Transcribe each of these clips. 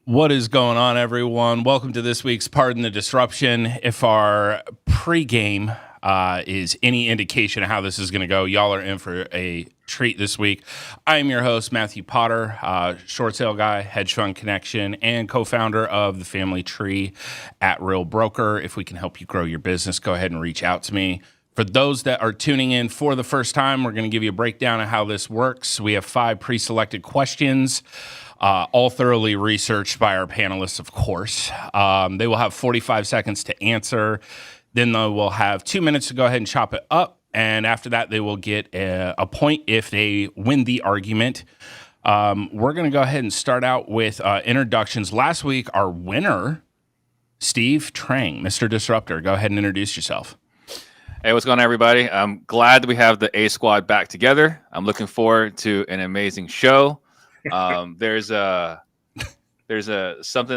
What is going on, everyone? Welcome to this week's Pardon the Disruption. If our pregame is any indication of how this is going to go, y'all are in for a treat this week. I am your host, Matthew Potter, short sale guy, hedge fund connection, and co-founder of the Family Tree at Real Broker. If we can help you grow your business, go ahead and reach out to me. For those that are tuning in for the first time, we're going to give you a breakdown of how this works. We have 5 pre-selected questions. All thoroughly researched by our panelists, of course. They will have 45 seconds to answer. Then they will have 2 minutes to go ahead and chop it up. And after that, they will get a point if they win the argument. We're going to go ahead and start out with introductions. Last week, our winner, Steve Trang, Mr. Disruptor. Go ahead and introduce yourself. Hey, what's going on, everybody? I'm glad that we have the A Squad back together. I'm looking forward to an amazing show. There's something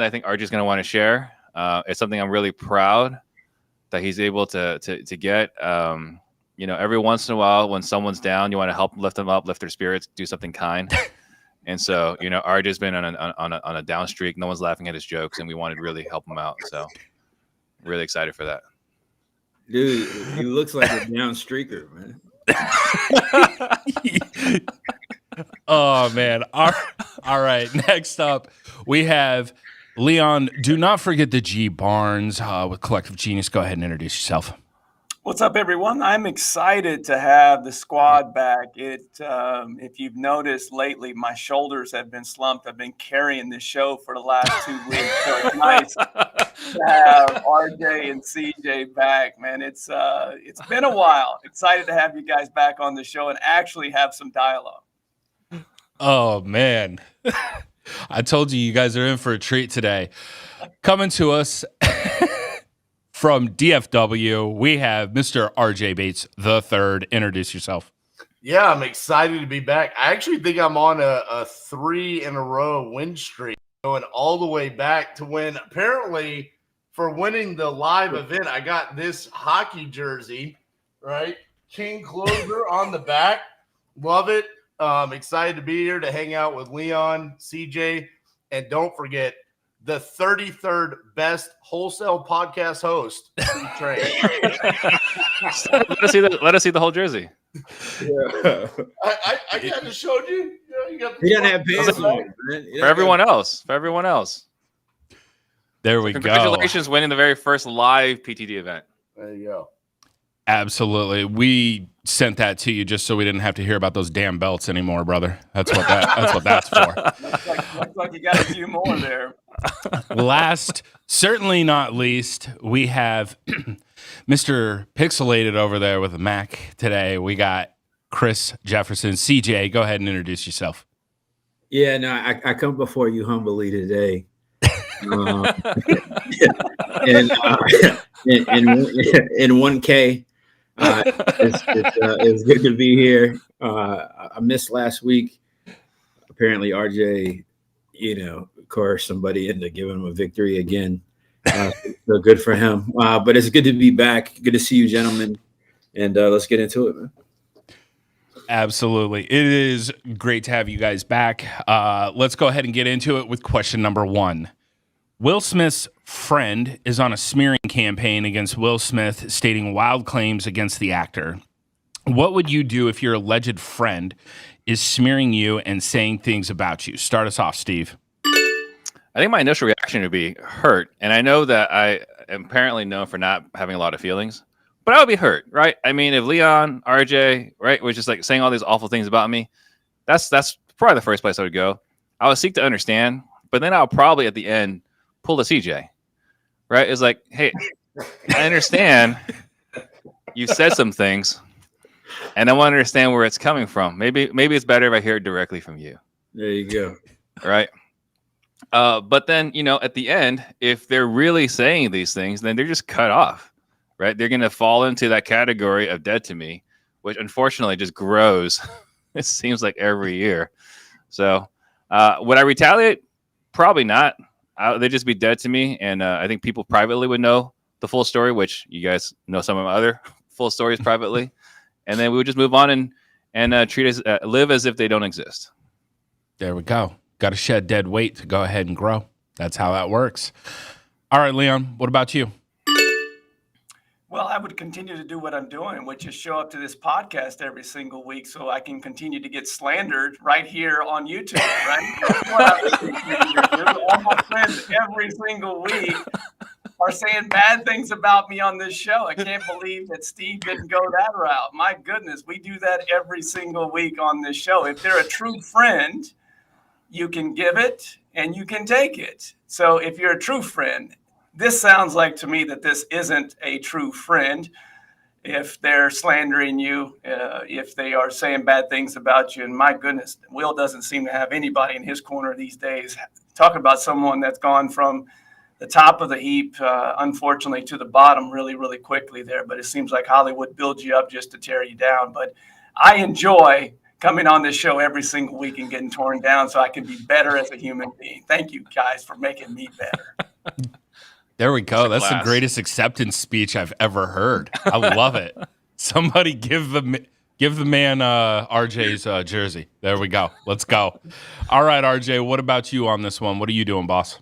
I think Archie's going to want to share. It's something I'm really proud that he's able to get. Every once in a while when someone's down, you want to help lift them up, lift their spirits, do something kind. And so, Archie's been on a down streak. No one's laughing at his jokes, and we wanted to really help him out. So really excited for that. Dude, he looks like a down streaker, man. Oh, man. All right. Next up, we have Leon. Do not forget the G Barnes with Collective Genius. Go ahead and introduce yourself. What's up, everyone? I'm excited to have the squad back. If you've noticed lately, my shoulders have been slumped. I've been carrying this show for the last 2 weeks. So it's nice to have RJ and CJ back, man. It's been a while. Excited to have you guys back on the show and actually have some dialogue. Oh, man. I told you guys are in for a treat today. Coming to us from DFW, we have Mr. RJ Bates III. Introduce yourself. Yeah, I'm excited to be back. I actually think I'm on a 3-in-a-row win streak, going all the way back to when, apparently, for winning the live event, I got this hockey jersey, right? King Closer on the back. Love it. Excited to be here to hang out with Leon, CJ, and don't forget the 33rd best wholesale podcast host, Steve Trang. Let us see the whole jersey. Yeah. I kind of showed you. You got He doesn't have pants on, man. For everyone else. There we go. Congratulations winning the very first live PTD event. There you go. Absolutely. We sent that to you just so we didn't have to hear about those damn belts anymore, brother. That's what that's for. Looks like you got a few more there. Last, certainly not least, we have Mr. Pixelated over there with a Mac today. We got Chris Jefferson. CJ, go ahead and introduce yourself. Yeah, no, I come before you humbly today. In 1K. It's good to be here. I missed last week. Apparently, RJ, of course, somebody into giving him a victory again. So good for him. But it's good to be back. Good to see you, gentlemen. And let's get into it, man. Absolutely. It is great to have you guys back. Let's go ahead and get into it with question number 1. Will Smith's friend is on a smearing campaign against Will Smith, stating wild claims against the actor. What would you do if your alleged friend is smearing you and saying things about you? Start us off, Steve. I think my initial reaction would be hurt. And I know that I am apparently known for not having a lot of feelings, but I would be hurt, right? I mean, if Leon, RJ, right, was just like saying all these awful things about me, that's probably the first place I would go. I would seek to understand, but then I'll probably at the end pull the CJ, right? It's like, hey, I understand you said some things, and I want to understand where it's coming from. Maybe it's better if I hear it directly from you. There you go. Right. But then, at the end, if they're really saying these things, then they're just cut off, right? They're going to fall into that category of dead to me, which unfortunately just grows. It seems like every year. So would I retaliate? Probably not. They'd just be dead to me. And I think people privately would know the full story, which you guys know some of my other full stories privately. And then we would just move on and live as if they don't exist. There we go. Got to shed dead weight to go ahead and grow. That's how that works. All right, Leon, what about you? Well, I would continue to do what I'm doing, which is show up to this podcast every single week so I can continue to get slandered right here on YouTube, right? That's what I would continue to do. All my friends every single week are saying bad things about me on this show. I can't believe that Steve didn't go that route. My goodness, we do that every single week on this show. If they're a true friend, you can give it and you can take it. So if you're a true friend, this sounds like to me that this isn't a true friend. If they're slandering you, if they are saying bad things about you, and my goodness, Will doesn't seem to have anybody in his corner these days. Talk about someone that's gone from the top of the heap, unfortunately, to the bottom really, really quickly there. But it seems like Hollywood builds you up just to tear you down. But I enjoy coming on this show every single week and getting torn down so I can be better as a human being. Thank you guys for making me better. There we go. That's the Class. greatest acceptance speech I've ever heard. I love it. Somebody give the man RJ's jersey. There we go. Let's go. All right, RJ, what about you on this one? What are you doing, boss?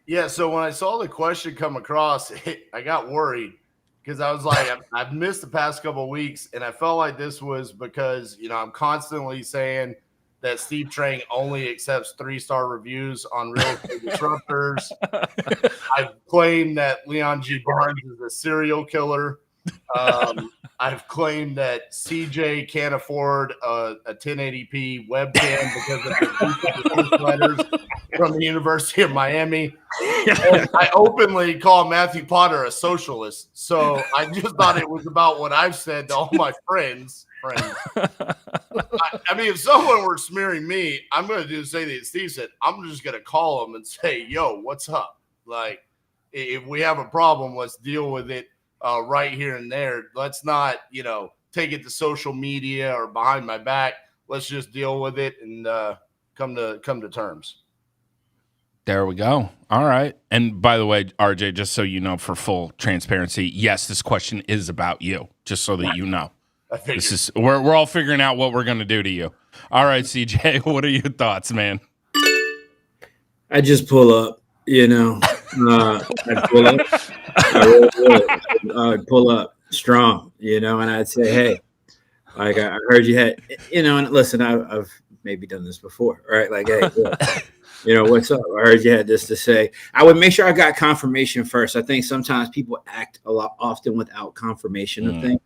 Yeah, so when I saw the question come across, I got worried because I was like, I've missed the past couple of weeks, and I felt like this was because, I'm constantly saying that Steve Trang only accepts 3-star reviews on Real Estate Disruptors. I've claimed that Leon G. Barnes is a serial killer. I've claimed that CJ can't afford a 1080p webcam because of the letters from the University of Miami. And I openly call Matthew Potter a socialist. So I just thought it was about what I've said to all my friends. I mean, if someone were smearing me, I'm going to do the same thing that Steve said. I'm just going to call them and say, yo, what's up? Like, if we have a problem, let's deal with it right here and there. Let's not, take it to social media or behind my back. Let's just deal with it and come to terms. There we go. All right. And by the way, RJ, just so you know, for full transparency, yes, this question is about you, just so that you know. This is we're all figuring out what we're going to do to you. All right, CJ, what are your thoughts, man? I just pull up, I'd pull up. I really would. I'd pull up strong, and I'd say, hey, like I heard you had, and listen, I've maybe done this before, right? Like, hey, what's up? I heard you had this to say. I would make sure I got confirmation first. I think sometimes people act a lot often without confirmation of things.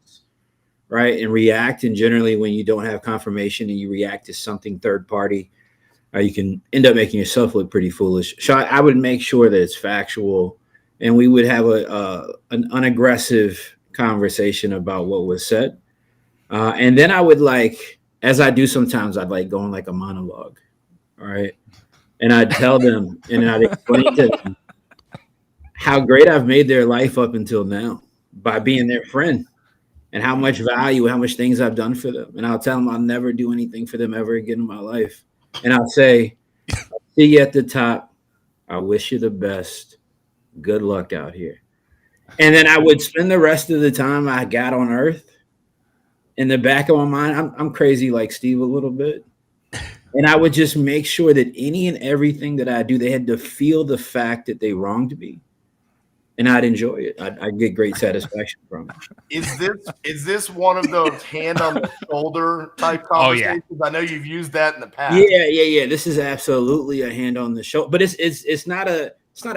Right. And react. And generally, when you don't have confirmation and you react to something third party, you can end up making yourself look pretty foolish. So I would make sure that it's factual and we would have an unaggressive conversation about what was said. And then I would as I do sometimes, I'd go on like a monologue. All right. And I'd tell them and I'd explain to them how great I've made their life up until now by being their friend. And how much value, how much things I've done for them. And I'll tell them I'll never do anything for them ever again in my life. And I'll say, I'll see you at the top. I wish you the best. Good luck out here. And then I would spend the rest of the time I got on earth in the back of my mind. I'm crazy like Steve a little bit. And I would just make sure that any and everything that I do, they had to feel the fact that they wronged me. And I'd enjoy it. I'd get great satisfaction from it. Is this one of those hand on the shoulder type conversations? Oh, yeah. I know you've used that in the past. Yeah. This is absolutely a hand on the shoulder, but it's not a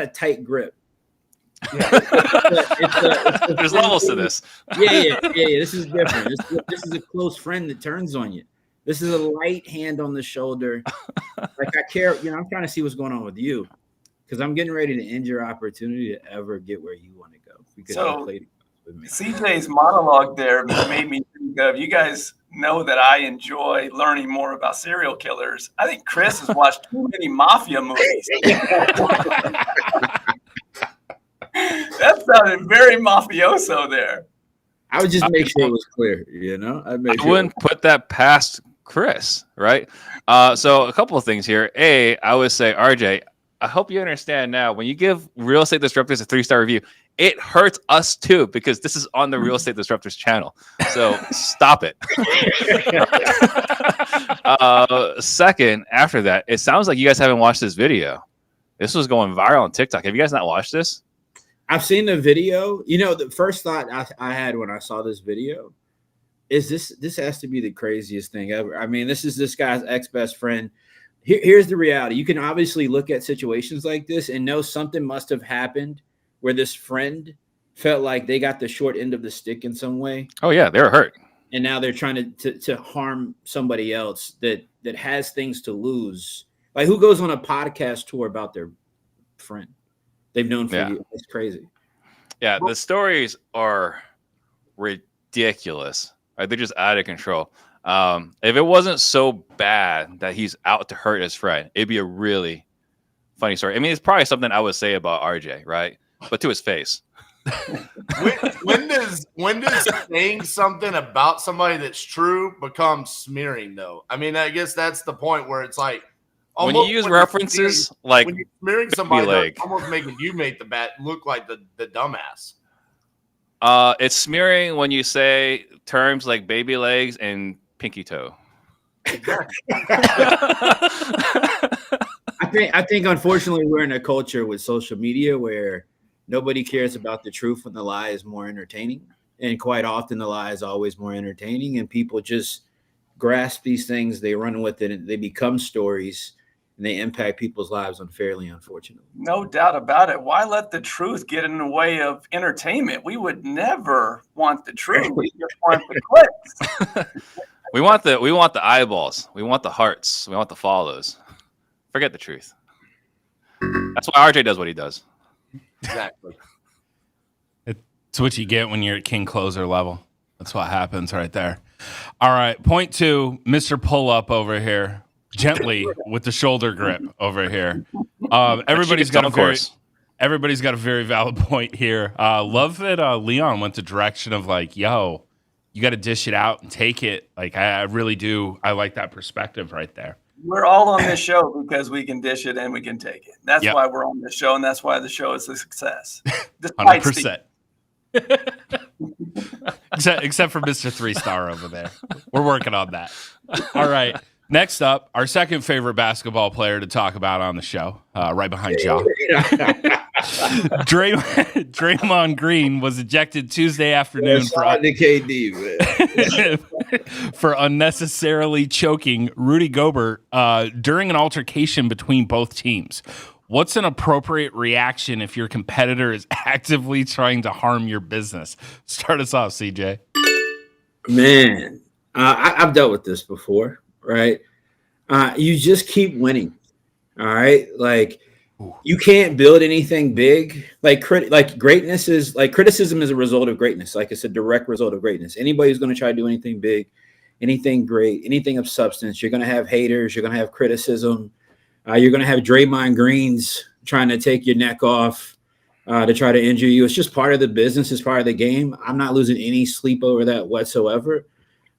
tight grip. Yeah. There's levels to this. Yeah. This is different. This is a close friend that turns on you. This is a light hand on the shoulder. Like I care. I'm trying to see what's going on with you. Because I'm getting ready to end your opportunity to ever get where you want to go. So CJ's monologue there made me think of, you guys know that I enjoy learning more about serial killers. I think Chris has watched too many mafia movies. That sounded very mafioso there. I would just make sure it was clear, I wouldn't put that past Chris, right? So a couple of things here. I would say, RJ, I hope you understand now, when you give Real Estate Disruptors a 3-star review, it hurts us too, because this is on the Real Estate Disruptors channel. So stop it. Second, after that, it sounds like you guys haven't watched this video. This was going viral on TikTok. Have you guys not watched this? I've seen the video. You know, the first thought I had when I saw this video is this has to be the craziest thing ever. I mean, this is this guy's ex-best friend. Here's the reality. You can obviously look at situations like this and know something must have happened where this friend felt like they got the short end of the stick in some way. Oh yeah, they were hurt. And now they're trying to harm somebody else that has things to lose. Like, who goes on a podcast tour about their friend they've known for years? It's crazy. Yeah, the stories are ridiculous. Right? They're just out of control. If it wasn't so bad that he's out to hurt his friend, it'd be a really funny story. I mean, it's probably something I would say about RJ, right? But to his face. when does saying something about somebody that's true become smearing, though? I mean, I guess that's the point where it's like, when you use references like when you're smearing somebody, that's almost making you make the bat look like the dumbass. It's smearing when you say terms like baby legs and pinky toe. I think unfortunately we're in a culture with social media where nobody cares about the truth when the lie is more entertaining. And quite often the lie is always more entertaining, and people just grasp these things, they run with it, and they become stories, and they impact people's lives unfairly, unfortunately. No doubt about it. Why let the truth get in the way of entertainment? We would never want the truth. We just want the clicks. We want the eyeballs. We want the hearts. We want the follows. Forget the truth. That's why RJ does what he does. Exactly. It's what you get when you're at king closer level. That's what happens right there. All right, point 2, Mr. Pull Up over here, gently with the shoulder grip over here. Everybody's got a very valid point here. Love that Leon went the direction of like, yo, you got to dish it out and take it. Like, I really do. I like that perspective right there. We're all on this show because we can dish it and we can take it. That's why we're on this show, and that's why the show is a success. 100%. except for Mr. 3-star over there. We're working on that. All right. Next up, our second favorite basketball player to talk about on the show, right behind y'all. Draymond Green was ejected Tuesday afternoon for unnecessarily choking Rudy Gobert during an altercation between both teams. What's an appropriate reaction if your competitor is actively trying to harm your business? Start us off, CJ. Man, I've dealt with this before, right? You just keep winning, all right? Like, you can't build anything big. Like greatness is like criticism is a result of greatness. Like, it's a direct result of greatness. Anybody who's going to try to do anything big, anything great, anything of substance, you're going to have haters. You're going to have criticism. You're going to have Draymond Greens trying to take your neck off to try to injure you. It's just part of the business. It's part of the game. I'm not losing any sleep over that whatsoever.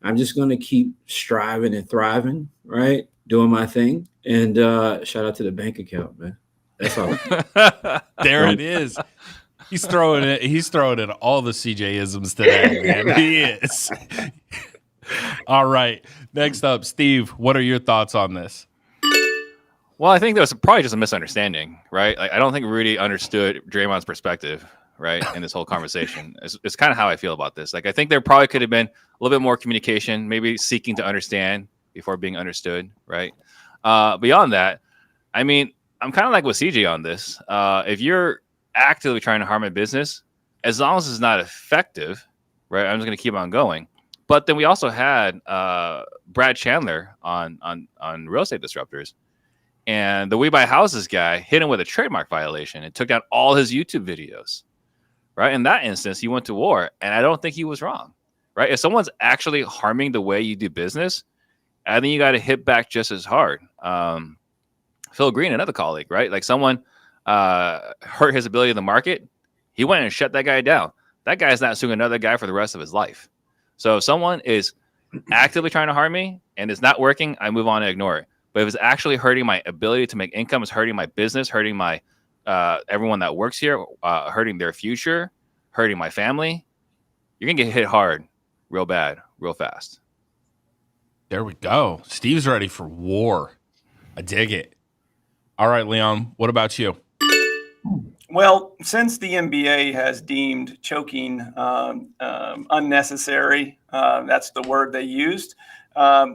I'm just going to keep striving and thriving, right? Doing my thing. And shout out to the bank account, man. That's all. There it is. He's throwing in all the CJ-isms today, man. He is. All right. Next up, Steve, what are your thoughts on this? Well, I think there was probably just a misunderstanding, right? Like, I don't think Rudy understood Draymond's perspective, right, in this whole conversation. It's kind of how I feel about this. Like, I think there probably could have been a little bit more communication, maybe seeking to understand before being understood, right? Beyond that, I mean, I'm kind of like with CJ on this. If you're actively trying to harm a business, as long as it's not effective, right, I'm just going to keep on going. But then we also had Brad Chandler on Real Estate Disruptors. And the We Buy Houses guy hit him with a trademark violation and took down all his YouTube videos, right? In that instance, he went to war, and I don't think he was wrong, right? If someone's actually harming the way you do business, I think you got to hit back just as hard. Phil Green, another colleague, right? Like, someone hurt his ability in the market. He went and shut that guy down. That guy's not suing another guy for the rest of his life. So if someone is actively trying to harm me and it's not working, I move on and ignore it. But if it's actually hurting my ability to make income, it's hurting my business, hurting my everyone that works here, hurting their future, hurting my family, you're going to get hit hard, real bad, real fast. There we go. Steve's ready for war. I dig it. All right, Leon, what about you? Well, since the NBA has deemed choking unnecessary, that's the word they used.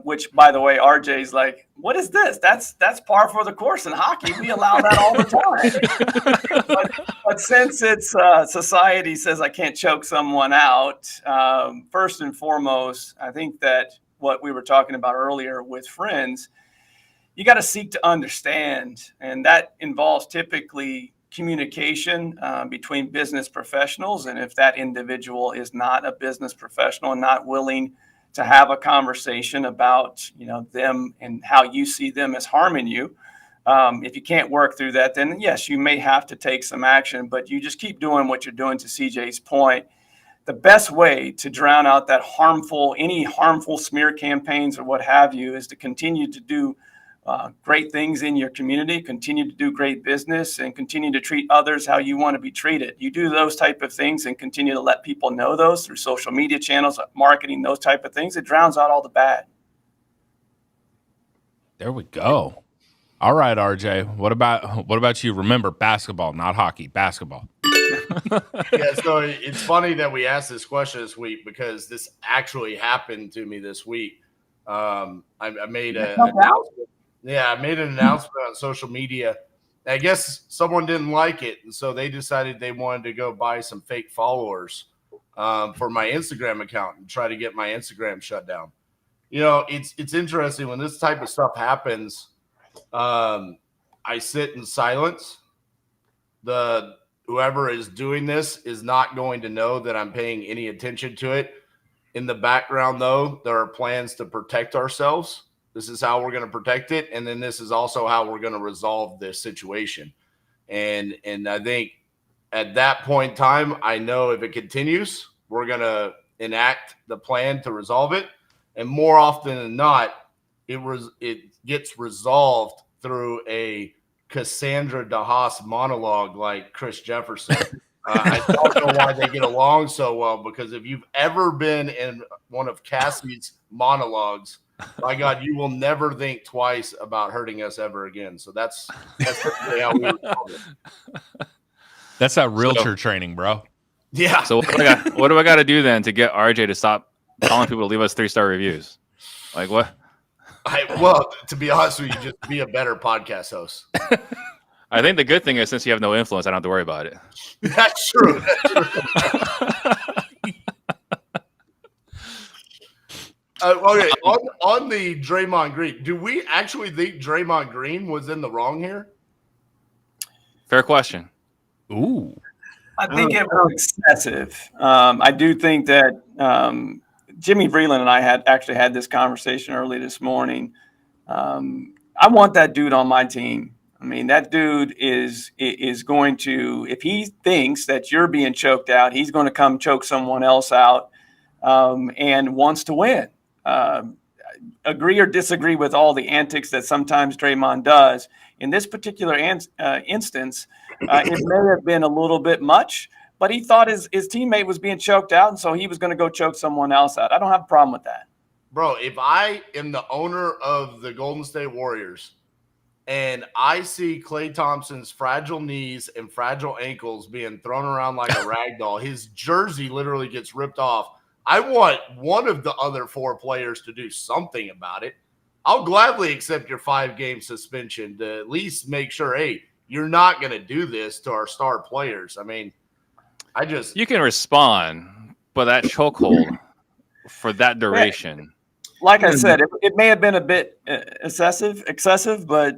Which, by the way, RJ's like, what is this? That's par for the course in hockey. We allow that all the time. but since it's society says I can't choke someone out, first and foremost, I think that what we were talking about earlier with friends, you got to seek to understand, and that involves typically communication between business professionals. And if that individual is not a business professional and not willing to have a conversation about, them and how you see them as harming you, if you can't work through that, then yes, you may have to take some action, but you just keep doing what you're doing. To CJ's point, the best way to drown out that any harmful smear campaigns or what have you is to continue to do great things in your community, continue to do great business, and continue to treat others how you want to be treated. You do those type of things and continue to let people know those through social media channels, marketing, those type of things. It drowns out all the bad. There we go. All right, RJ, what about you? Remember, basketball, not hockey, basketball. Yeah, so it's funny that we asked this question this week because this actually happened to me this week. I made I made an announcement on social media. I guess someone didn't like it, and so they decided they wanted to go buy some fake followers for my Instagram account and try to get my Instagram shut down. It's interesting when this type of stuff happens. I sit in silence. Whoever is doing this is not going to know that I'm paying any attention to it. In the background, though, there are plans to protect ourselves. This is how we're going to protect it. And then this is also how we're going to resolve this situation. And I think at that point in time, I know if it continues, we're going to enact the plan to resolve it. And more often than not, it gets resolved through a Cassandra DeHaas monologue like Chris Jefferson. I don't know why they get along so well, because if you've ever been in one of Cassie's monologues, my God, you will never think twice about hurting us ever again. So that's really how we resolve it. That's that realtor training, bro. Yeah. So what do I got to do then to get RJ to stop calling people to leave us 3-star reviews? Like what? Well, to be honest with you, just be a better podcast host. I think the good thing is since you have no influence, I don't have to worry about it. That's true. Okay, on the Draymond Green, do we actually think Draymond Green was in the wrong here? Fair question. Ooh. I think it was excessive. I do think that Jimmy Vreeland and I actually had this conversation early this morning. I want that dude on my team. I mean, that dude is going to, if he thinks that you're being choked out, he's going to come choke someone else out and wants to win. Agree or disagree with all the antics that sometimes Draymond does. In this particular instance, it may have been a little bit much, but he thought his teammate was being choked out, and so he was going to go choke someone else out. I don't have a problem with that. Bro, if I am the owner of the Golden State Warriors and I see Klay Thompson's fragile knees and fragile ankles being thrown around like a rag doll, his jersey literally gets ripped off. I want one of the other 4 players to do something about it. I'll gladly accept your 5-game suspension to at least make sure, hey, you're not going to do this to our star players. I mean, you can respond, but that chokehold for that duration. Like I said, it may have been a bit excessive, but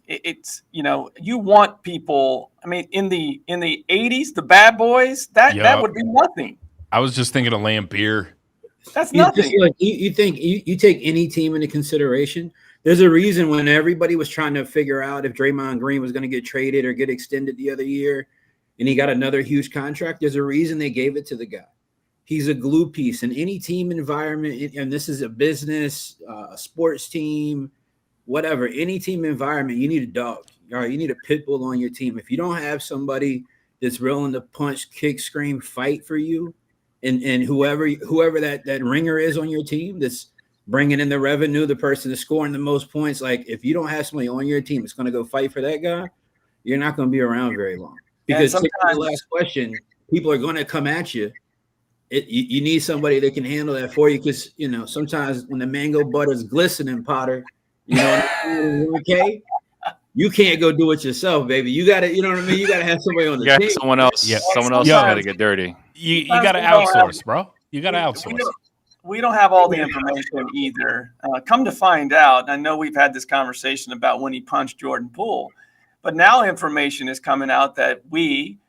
it's, you want people. I mean, in the 80s, the bad boys, that would be nothing. I was just thinking of Lampier. That's nothing. You think you take any team into consideration. There's a reason when everybody was trying to figure out if Draymond Green was going to get traded or get extended the other year, and he got another huge contract. There's a reason they gave it to the guy. He's a glue piece in any team environment, and this is a business, a sports team, whatever. Any team environment, you need a dog. All right, you need a pit bull on your team. If you don't have somebody that's willing to punch, kick, scream, fight for you, and whoever that ringer is on your team, that's bringing in the revenue, the person that's scoring the most points. Like if you don't have somebody on your team that's going to go fight for that guy, you're not going to be around very long. Because sometimes the last question, people are going to come at you. You need somebody that can handle that for you, because sometimes when the mango butter's glistening, Potter, okay, you can't go do it yourself, baby. You got to, you know what I mean? You got to have somebody on the team. Someone else. Yeah. Someone else got to get dirty. You got to outsource, bro. You got to outsource. We don't have all the information either. Come to find out, I know we've had this conversation about when he punched Jordan Poole, but now information is coming out that we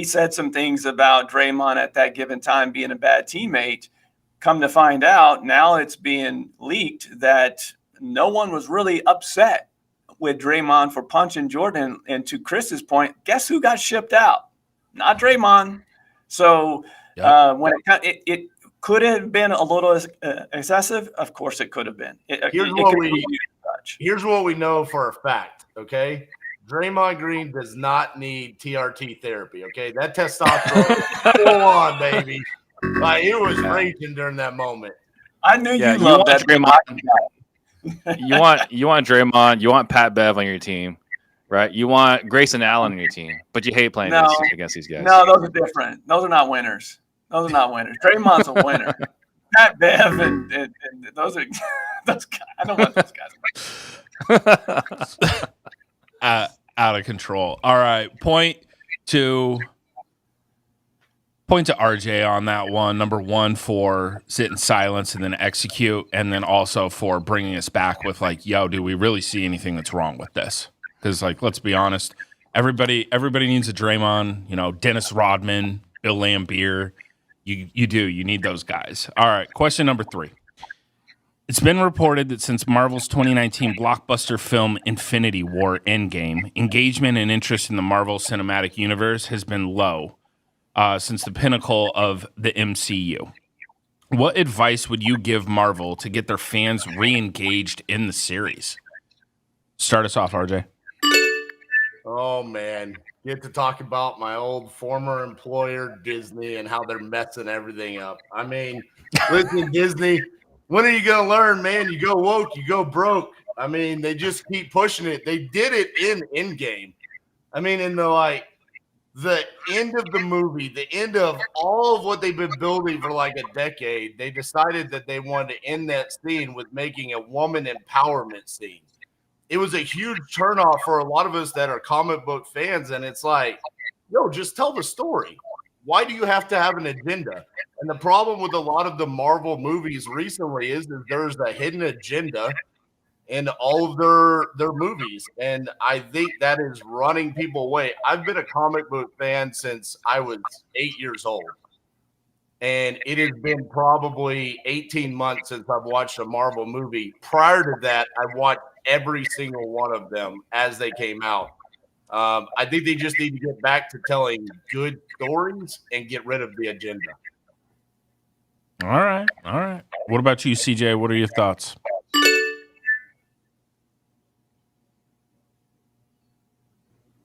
said some things about Draymond at that given time being a bad teammate. Come to find out, now it's being leaked that no one was really upset with Draymond for punching Jordan. And to Chris's point, guess who got shipped out? Not Draymond. So when it could have been a little excessive, of course it could have been. Here's what we know for a fact, okay? Draymond Green does not need TRT therapy, okay? That testosterone is full on, baby. Like, it was raging during that moment. I knew you loved that Draymond. You want Draymond, you want Pat Bev on your team, right? You want Grayson Allen on your team, but you hate playing against these guys. No, those are different. Those are not winners. Draymond's a winner. Pat Bev and those are those guys. I don't want those guys. Out of control. All right, point to RJ on that one. Number one, for sit in silence and then execute, and then also for bringing us back with like, yo, do we really see anything that's wrong with this? Because like, let's be honest, everybody needs a Draymond. Dennis Rodman, Bill Laimbeer. You need those guys. All right, question number 3. It's been reported that since Marvel's 2019 blockbuster film Infinity War Endgame, engagement and interest in the Marvel Cinematic Universe has been low since the pinnacle of the MCU. What advice would you give Marvel to get their fans re-engaged in the series? Start us off, RJ. Oh, man. Get to talk about my old former employer, Disney, and how they're messing everything up. I mean, listen, Disney, when are you going to learn, man? You go woke, you go broke. I mean, they just keep pushing it. They did it in Endgame. I mean, in the end of the movie, the end of all of what they've been building for like a decade, they decided that they wanted to end that scene with making a woman empowerment scene. It was a huge turnoff for a lot of us that are comic book fans, and it's like, yo, just tell the story. Why do you have to have an agenda? And the problem with a lot of the Marvel movies recently is that there's a hidden agenda in all of their movies, and I think that is running people away. I've been a comic book fan since I was 8 years old, and it has been probably 18 months since I've watched a Marvel movie. Prior to that, I watched every single one of them as they came out. I think they just need to get back to telling good stories and get rid of the agenda. All right. What about you, CJ? What are your thoughts?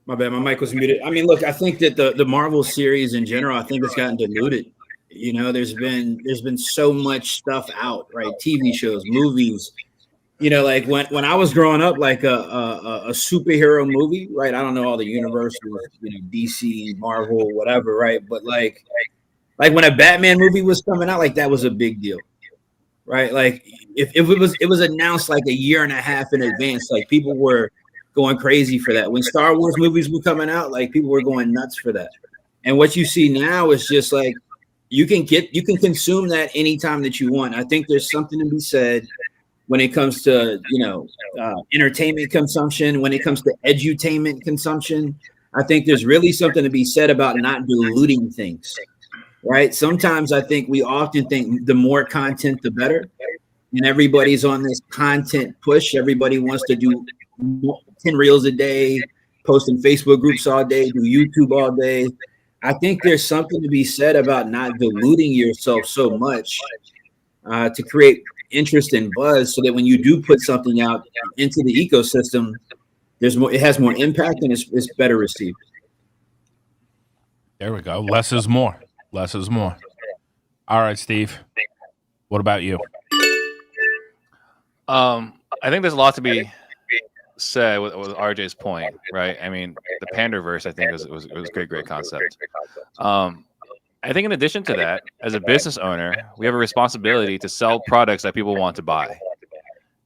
My bad, my mic was muted. I mean, look, I think that the Marvel series in general, I think it's gotten diluted. There's been so much stuff out, right? TV shows, movies. Like when I was growing up, like a superhero movie, right? I don't know all the universes, DC, Marvel, whatever, right? But like when a Batman movie was coming out, like that was a big deal, right? Like if it was announced like a year and a half in advance, like people were going crazy for that. When Star Wars movies were coming out, like people were going nuts for that. And what you see now is just like you can consume that anytime that you want. I think there's something to be said when it comes to entertainment consumption, when it comes to edutainment consumption. I think there's really something to be said about not diluting things, right? Sometimes I think we often think the more content, the better. And everybody's on this content push. Everybody wants to do 10 reels a day, post in Facebook groups all day, do YouTube all day. I think there's something to be said about not diluting yourself so much to create interest and buzz, so that when you do put something out into the ecosystem, it has more impact and it's better received. There we go. Less is more. All right, Steve. What about you? I think there's a lot to be said with RJ's point, right? I mean, the Panderverse, I think, was a great concept. I think in addition to that, as a business owner, we have a responsibility to sell products that people want to buy.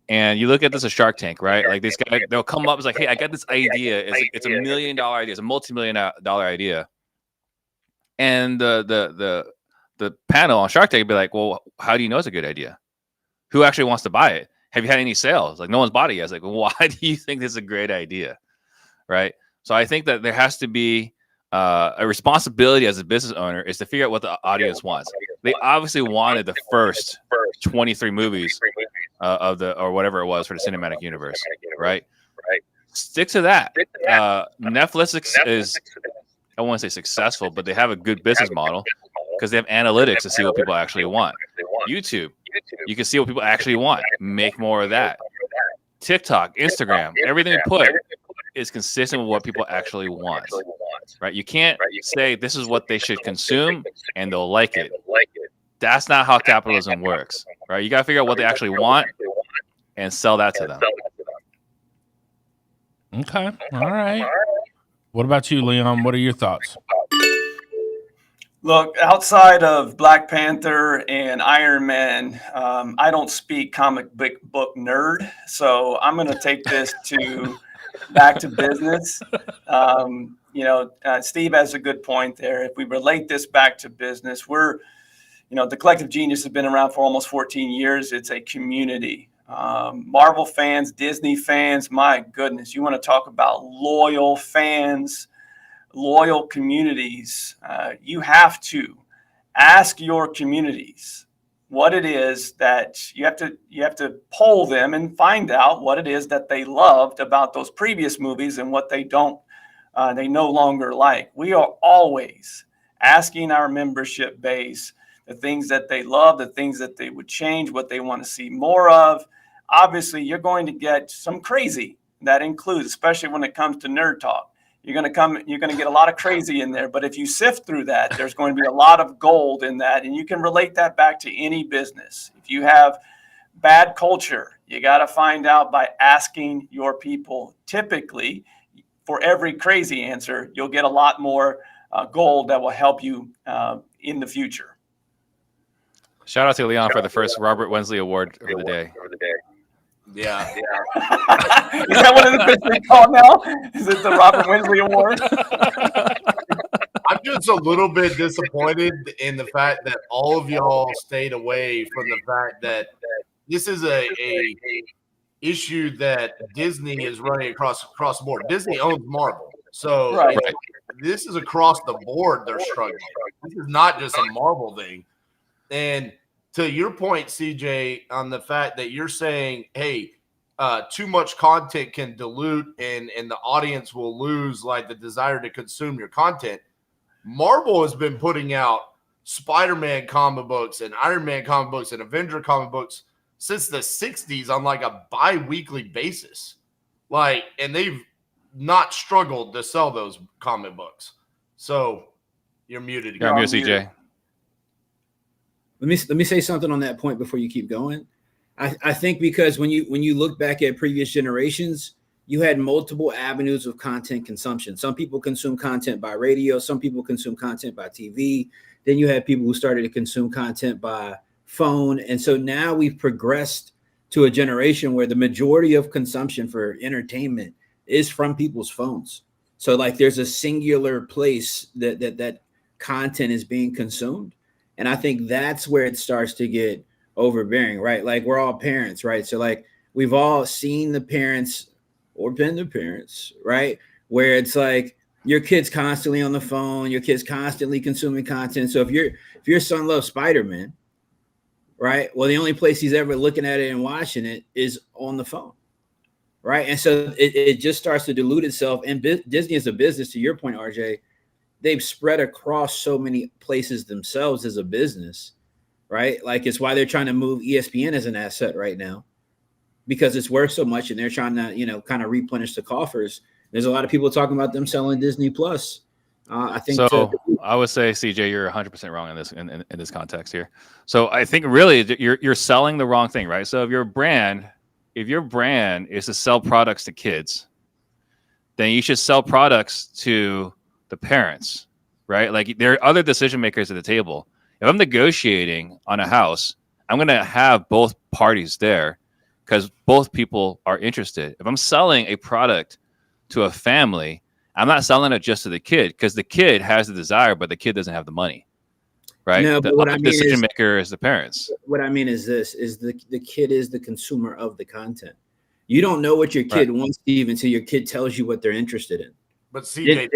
And you look at this as Shark Tank, right? Like this guy, they'll come up, it's like, hey, I got this idea. It's $1 million idea. It's a multi-million-dollar idea. And the panel on Shark Tank would be like, well, how do you know it's a good idea? Who actually wants to buy it? Have you had any sales? Like, no one's bought it yet. It's like, well, why do you think this is a great idea? Right? So I think that there has to be a responsibility as a business owner is to figure out what the audience wants. They obviously wanted the first 23 movies or whatever it was for the cinematic universe, right? Stick to that. Netflix is, I won't say successful, but they have a good business model because they have analytics to see what people actually want. YouTube, you can see what people actually want. Make more of that. TikTok, Instagram, everything we put is consistent with what people actually want, right? You can't say this is what they should consume and they'll like it. That's not how capitalism works, right? You got to figure out what they actually want and sell that to them. Okay. All right. What about you, Leon? What are your thoughts? Look, outside of Black Panther and Iron Man, I don't speak comic book nerd, so I'm going to take this back to business. Steve has a good point there. If we relate this back to business, the Collective Genius has been around for almost 14 years. It's a community. Marvel fans, Disney fans, my goodness, you want to talk about loyal fans, loyal communities. You have to ask your communities what it is that you have to poll them and find out what it is that they loved about those previous movies and what they no longer like. We are always asking our membership base the things that they love, the things that they would change, what they want to see more of. Obviously, you're going to get some crazy that includes, especially when it comes to nerd talk. You're going to get a lot of crazy in there, but if you sift through that, there's going to be a lot of gold in that, and you can relate that back to any business. If you have bad culture, you got to find out by asking your people. Typically, for every crazy answer, you'll get a lot more gold that will help you in the future. Shout out to Leon for the first Robert Wensley Award of the day. Yeah. Is that what it's officially called now? Is it the Robert Wensley Award? I'm just a little bit disappointed in the fact that all of y'all stayed away from the fact that this is a issue that Disney is running across the board. Disney owns Marvel. So Right. This is across the board they're struggling. This is not just a Marvel thing. And to your point, CJ, on the fact that you're saying, hey, too much content can dilute and the audience will lose like the desire to consume your content. Marvel has been putting out Spider-Man comic books and Iron Man comic books and Avenger comic books since the 60s on like a bi-weekly basis. And they've not struggled to sell those comic books. So you're muted again. You're muted, CJ. Let me say something on that point before you keep going. I think because when you look back at previous generations, you had multiple avenues of content consumption. Some people consume content by radio, some people consume content by TV. Then you had people who started to consume content by phone. And so now we've progressed to a generation where the majority of consumption for entertainment is from people's phones. So there's a singular place that content is being consumed. And I think that's where it starts to get overbearing, right? We're all parents, right? So we've all seen the parents or been the parents, right? Where it's your kid's constantly on the phone, your kid's constantly consuming content. So if your son loves Spider-Man, right? Well, the only place he's ever looking at it and watching it is on the phone, right? And so it just starts to dilute itself. And Disney as a business, to your point, RJ, they've spread across so many places themselves as a business, right? It's why they're trying to move ESPN as an asset right now, because it's worth so much and they're trying to, kind of replenish the coffers. There's a lot of people talking about them selling Disney Plus. I think so. I would say, CJ, you're 100% wrong in this in this context here. So I think really you're selling the wrong thing, right? So if you're a brand, if your brand is to sell products to kids, then you should sell products to the parents, right? Like there are other decision makers at the table. If I'm negotiating on a house, I'm going to have both parties there because both people are interested. If I'm selling a product to a family, I'm not selling it just to the kid because the kid has the desire, but the kid doesn't have the money, right? No, but what I mean decision maker is the parents. What I mean is this: is the kid is the consumer of the content. You don't know what your kid wants, Steve, until your kid tells you what they're interested in. But CJ,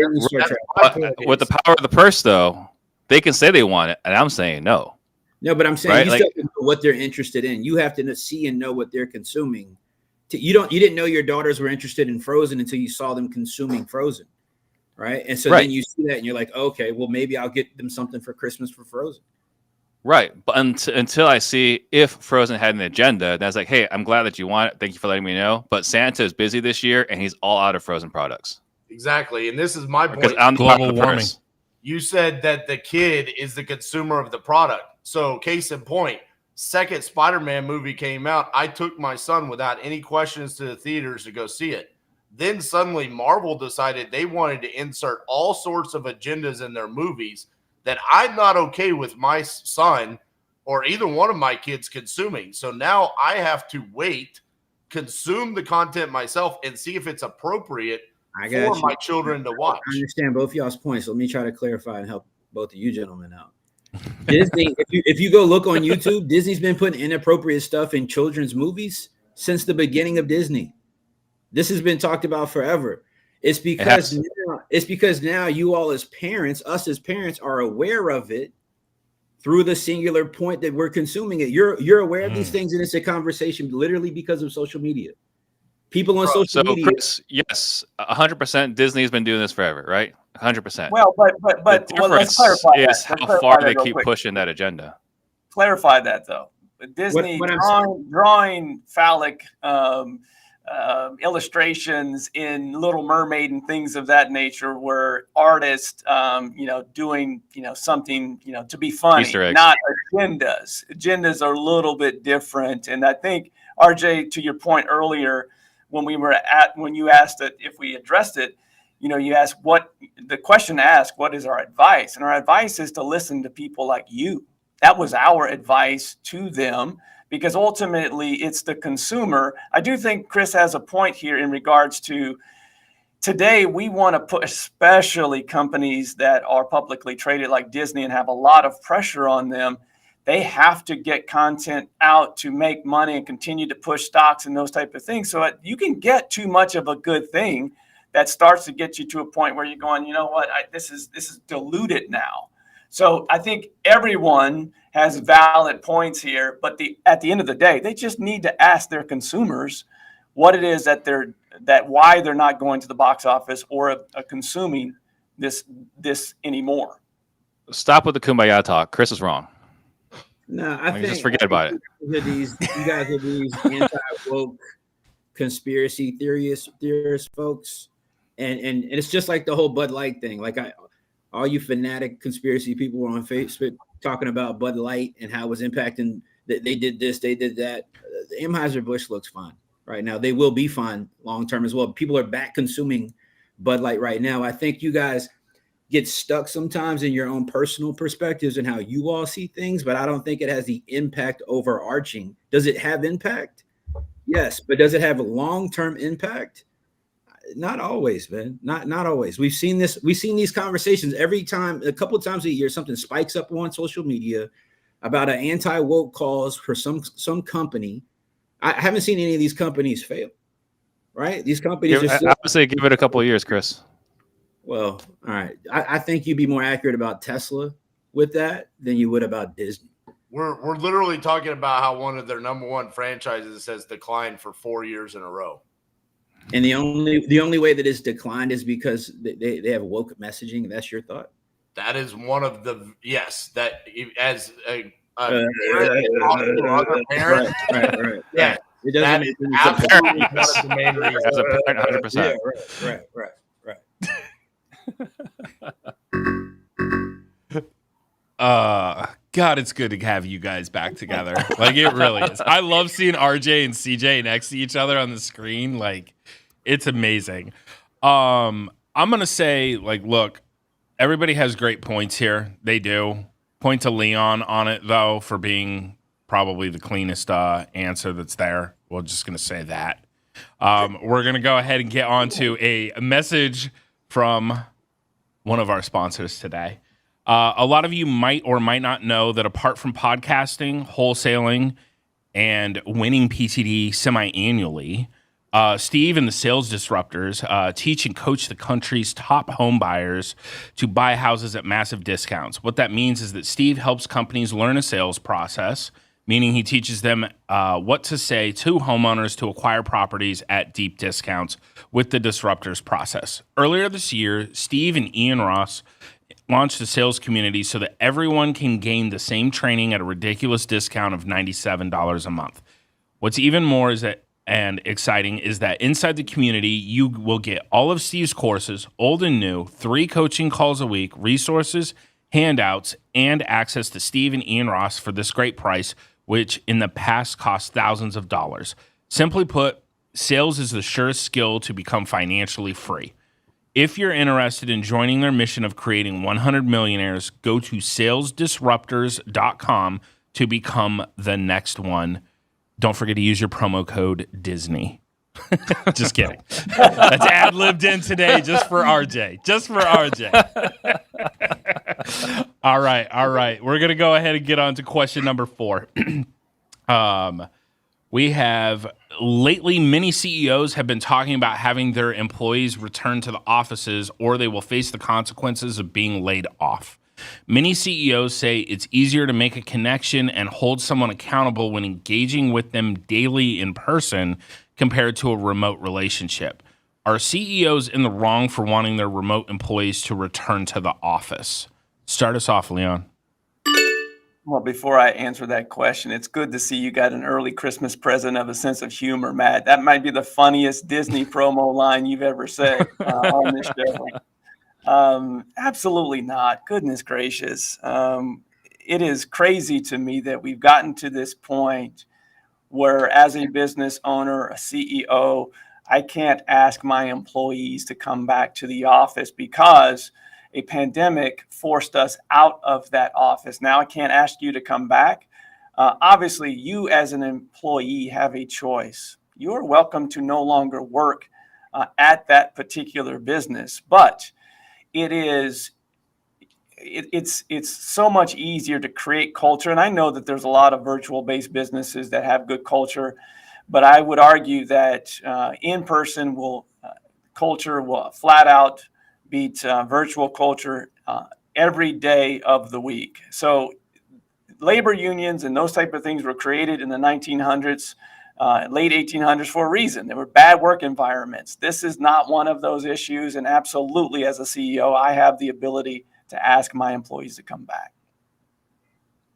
with the power of the purse, though, they can say they want it, and I'm saying no. No, but I'm saying you still have to know what they're interested in. You have to see and know what they're consuming. You didn't know your daughters were interested in Frozen until you saw them consuming Frozen, right? And so then you see that and you're like, okay, well maybe I'll get them something for Christmas for Frozen. Right, but until I see if Frozen had an agenda, that's like, hey, I'm glad that you want it. Thank you for letting me know. But Santa is busy this year, and he's all out of Frozen products. Exactly, and this is my point. Because I'm global warming. You said that the kid is the consumer of the product. So, case in point, second Spider-Man movie came out. I took my son without any questions to the theaters to go see it. Then suddenly Marvel decided they wanted to insert all sorts of agendas in their movies that I'm not okay with my son or either one of my kids consuming. So now I have to wait, consume the content myself, and see if it's appropriate for my children to watch. I understand both y'all's points. Let me try to clarify and help both of you gentlemen out. Disney, if you go look on YouTube, Disney's been putting inappropriate stuff in children's movies since the beginning of Disney. This has been talked about forever. It's because now you all as parents, us as parents, are aware of it through the singular point that we're consuming it. You're aware of these things, and it's a conversation literally because of social media. People on social media. Chris, yes, 100%. Disney's been doing this forever, right? 100%. Well, but let's clarify is how far they keep pushing that agenda. Clarify that though. Disney drawing phallic illustrations in Little Mermaid and things of that nature were artists, doing, something, to be funny, not agendas. Agendas are a little bit different. And I think, RJ, to your point earlier, when you asked it, if we addressed it, you asked what is our advice? And our advice is to listen to people like you. That was our advice to them. Because ultimately it's the consumer. I do think Chris has a point here in regards to today we want to put, especially companies that are publicly traded like Disney and have a lot of pressure on them. They have to get content out to make money and continue to push stocks and those type of things. So you can get too much of a good thing that starts to get you to a point where you're going, you know what, this is diluted now. So I think everyone has valid points here, but at the end of the day, they just need to ask their consumers what it is that why they're not going to the box office or consuming this anymore. Stop with the kumbaya talk. Chris is wrong. No, I think just forget about it. You guys are these anti-woke conspiracy theorists, folks, and it's just like the whole Bud Light thing. Like all you fanatic conspiracy people were on Facebook talking about Bud Light and how it was impacting that they did this, they did that. The Anheuser-Busch looks fine right now. They will be fine long term as well. People are back consuming Bud Light right now. I think you guys get stuck sometimes in your own personal perspectives and how you all see things, but I don't think it has the impact overarching. Does it have impact? Yes, but does it have a long-term impact? Not always, man. Not always. We've seen this. We've seen these conversations every time. A couple of times a year, something spikes up on social media about an anti-woke cause for some company. I haven't seen any of these companies fail. Right? These companies. I would say give it a couple of years, Chris. Well, all right. I think you'd be more accurate about Tesla with that than you would about Disney. We're literally talking about how one of their number one franchises has declined for 4 years in a row. And the only way that it's declined is because they have woke messaging. That's your thought? That is one of the that as a parent. Right. Yeah, it doesn't make any sense. Absolutely one of the main reasons. As a parent, 100%. Right. God, it's good to have you guys back together. Like, it really is. I love seeing RJ and CJ next to each other on the screen. Like, it's amazing. I'm gonna say, like, look, everybody has great points here. They do. Point to Leon on it, though, for being probably the cleanest answer that's there. We're just gonna say that. We're gonna go ahead and get on to a message from one of our sponsors today. A lot of you might or might not know that apart from podcasting, wholesaling, and winning PTD semi-annually, Steve and the Sales Disruptors teach and coach the country's top home buyers to buy houses at massive discounts. What that means is that Steve helps companies learn a sales process, meaning he teaches them what to say to homeowners to acquire properties at deep discounts with the Disruptors process. Earlier this year, Steve and Ian Ross launched a sales community so that everyone can gain the same training at a ridiculous discount of $97 a month. What's even more is that and exciting is that inside the community, you will get all of Steve's courses, old and new, 3 coaching calls a week, resources, handouts, and access to Steve and Ian Ross for this great price, which in the past cost thousands of dollars. Simply put, sales is the surest skill to become financially free. If you're interested in joining their mission of creating 100 millionaires, go to salesdisruptors.com to become the next one. Don't forget to use your promo code Disney. Just kidding. That's ad-libbed in today just for RJ. Just for RJ. All right. We're going to go ahead and get on to question number 4. We have lately, many CEOs have been talking about having their employees return to the offices or they will face the consequences of being laid off. Many CEOs say it's easier to make a connection and hold someone accountable when engaging with them daily in person compared to a remote relationship. Are CEOs in the wrong for wanting their remote employees to return to the office? Start us off, Leon. Well, before I answer that question, it's good to see you got an early Christmas present of a sense of humor, Matt. That might be the funniest Disney promo line you've ever said on this show. Absolutely not. Goodness gracious. It is crazy to me that we've gotten to this point where, as a business owner, a CEO, I can't ask my employees to come back to the office because a pandemic forced us out of that office. Now I can't ask you to come back. Obviously, you as an employee have a choice. You are welcome to no longer work at that particular business, but it's so much easier to create culture. And I know that there's a lot of virtual-based businesses that have good culture, but I would argue that in-person culture will flat out beat virtual culture every day of the week. So labor unions and those type of things were created in the 1900s, late 1800s for a reason. There were bad work environments. This is not one of those issues. And absolutely, as a CEO, I have the ability to ask my employees to come back.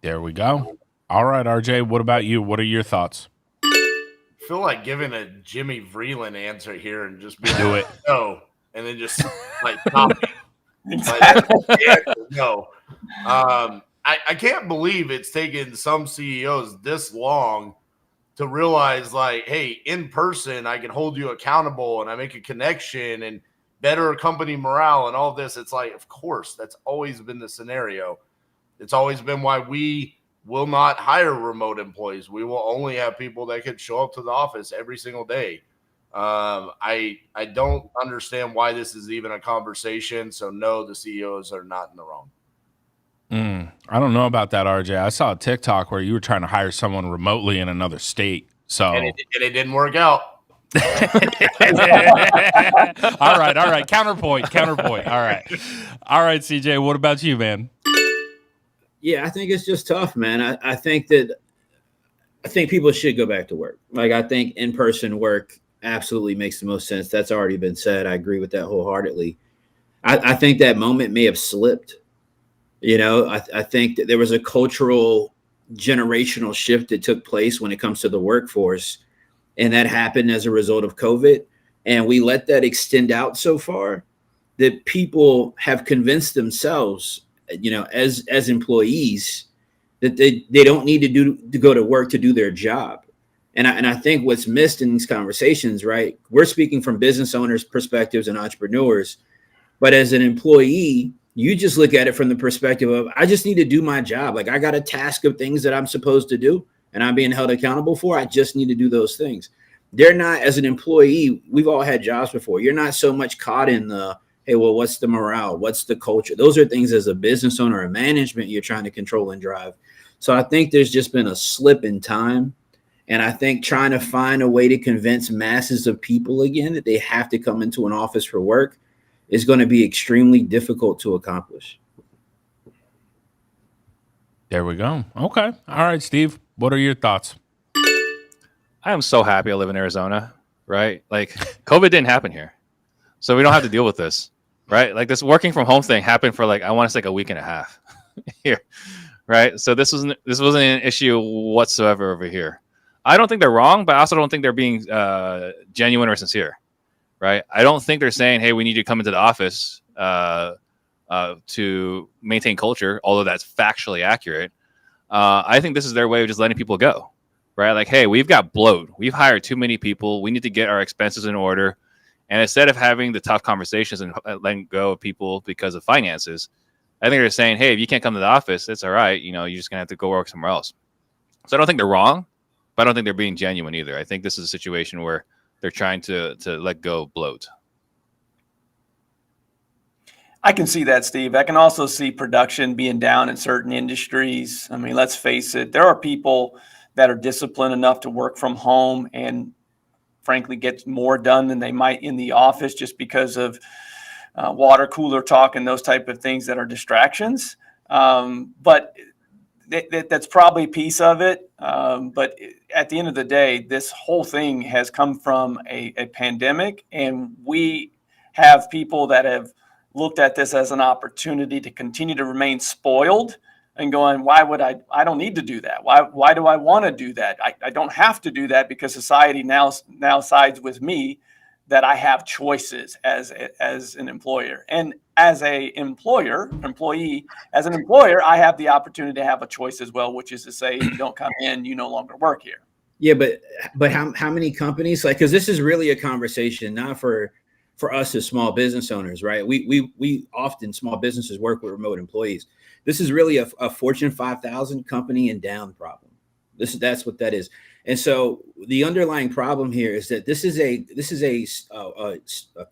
There we go. All right, RJ, what about you? What are your thoughts? I feel like giving a Jimmy Vreeland answer here and just be Do it. No. And then just like copy. Exactly. No. I can't believe it's taken some CEOs this long to realize, like, hey, in person, I can hold you accountable and I make a connection and better company morale and all this. It's like, of course, that's always been the scenario. It's always been why we will not hire remote employees. We will only have people that can show up to the office every single day. I don't understand why this is even a conversation. So no, the CEOs are not in the wrong. I don't know about that, RJ. I saw a TikTok where you were trying to hire someone remotely in another state. So And it didn't work out. All right. Counterpoint. All right, CJ, what about you, man? Yeah, I think it's just tough, man. I think people should go back to work. Like, I think in-person work absolutely makes the most sense. That's already been said. I agree with that wholeheartedly. I think that moment may have slipped. You know, I think that there was a cultural generational shift that took place when it comes to the workforce. And that happened as a result of COVID. And we let that extend out so far that people have convinced themselves, you know, as employees, that they don't need to go to work to do their job. And I think what's missed in these conversations, right? We're speaking from business owners' perspectives and entrepreneurs, but as an employee, you just look at it from the perspective of, I just need to do my job. Like, I got a task of things that I'm supposed to do and I'm being held accountable for. I just need to do those things. They're not, as an employee, we've all had jobs before. You're not so much caught in the, hey, well, what's the morale? What's the culture? Those are things as a business owner or management you're trying to control and drive. So I think there's just been a slip in time. And I think trying to find a way to convince masses of people again that they have to come into an office for work is going to be extremely difficult to accomplish. There we go. Okay. All right, Steve, what are your thoughts? I am so happy I live in Arizona, right? Like, COVID didn't happen here, so we don't have to deal with this, right? Like, this working from home thing happened for, like, I want to say, like, a week and a half here, right? So this wasn't an issue whatsoever over here. I don't think they're wrong, but I also don't think they're being genuine or sincere, right? I don't think they're saying, hey, we need you to come into the office to maintain culture, although that's factually accurate. I think this is their way of just letting people go, right? Like, hey, we've got bloat. We've hired too many people. We need to get our expenses in order. And instead of having the tough conversations and letting go of people because of finances, I think they're saying, hey, if you can't come to the office, it's all right. You know, you're just going to have to go work somewhere else. So I don't think they're wrong, but I don't think they're being genuine either. I think this is a situation where they're trying to let go of bloat. I can see that, Steve. I can also see production being down in certain industries. I mean, let's face it, there are people that are disciplined enough to work from home and frankly get more done than they might in the office just because of water cooler talk and those type of things that are distractions. But that's probably a piece of it. But at the end of the day, this whole thing has come from a pandemic, and we have people that have looked at this as an opportunity to continue to remain spoiled and going, why would I don't need to do that. Why do I want to do that? I don't have to do that because society now sides with me that I have choices as an employer. And as an employer, I have the opportunity to have a choice as well, which is to say, if you don't come in, you no longer work here. Yeah, but how many companies, like, because this is really a conversation not for us as small business owners, right? We often, small businesses work with remote employees. This is really a Fortune 5,000 company and down problem. That's what that is. And so the underlying problem here is that this is a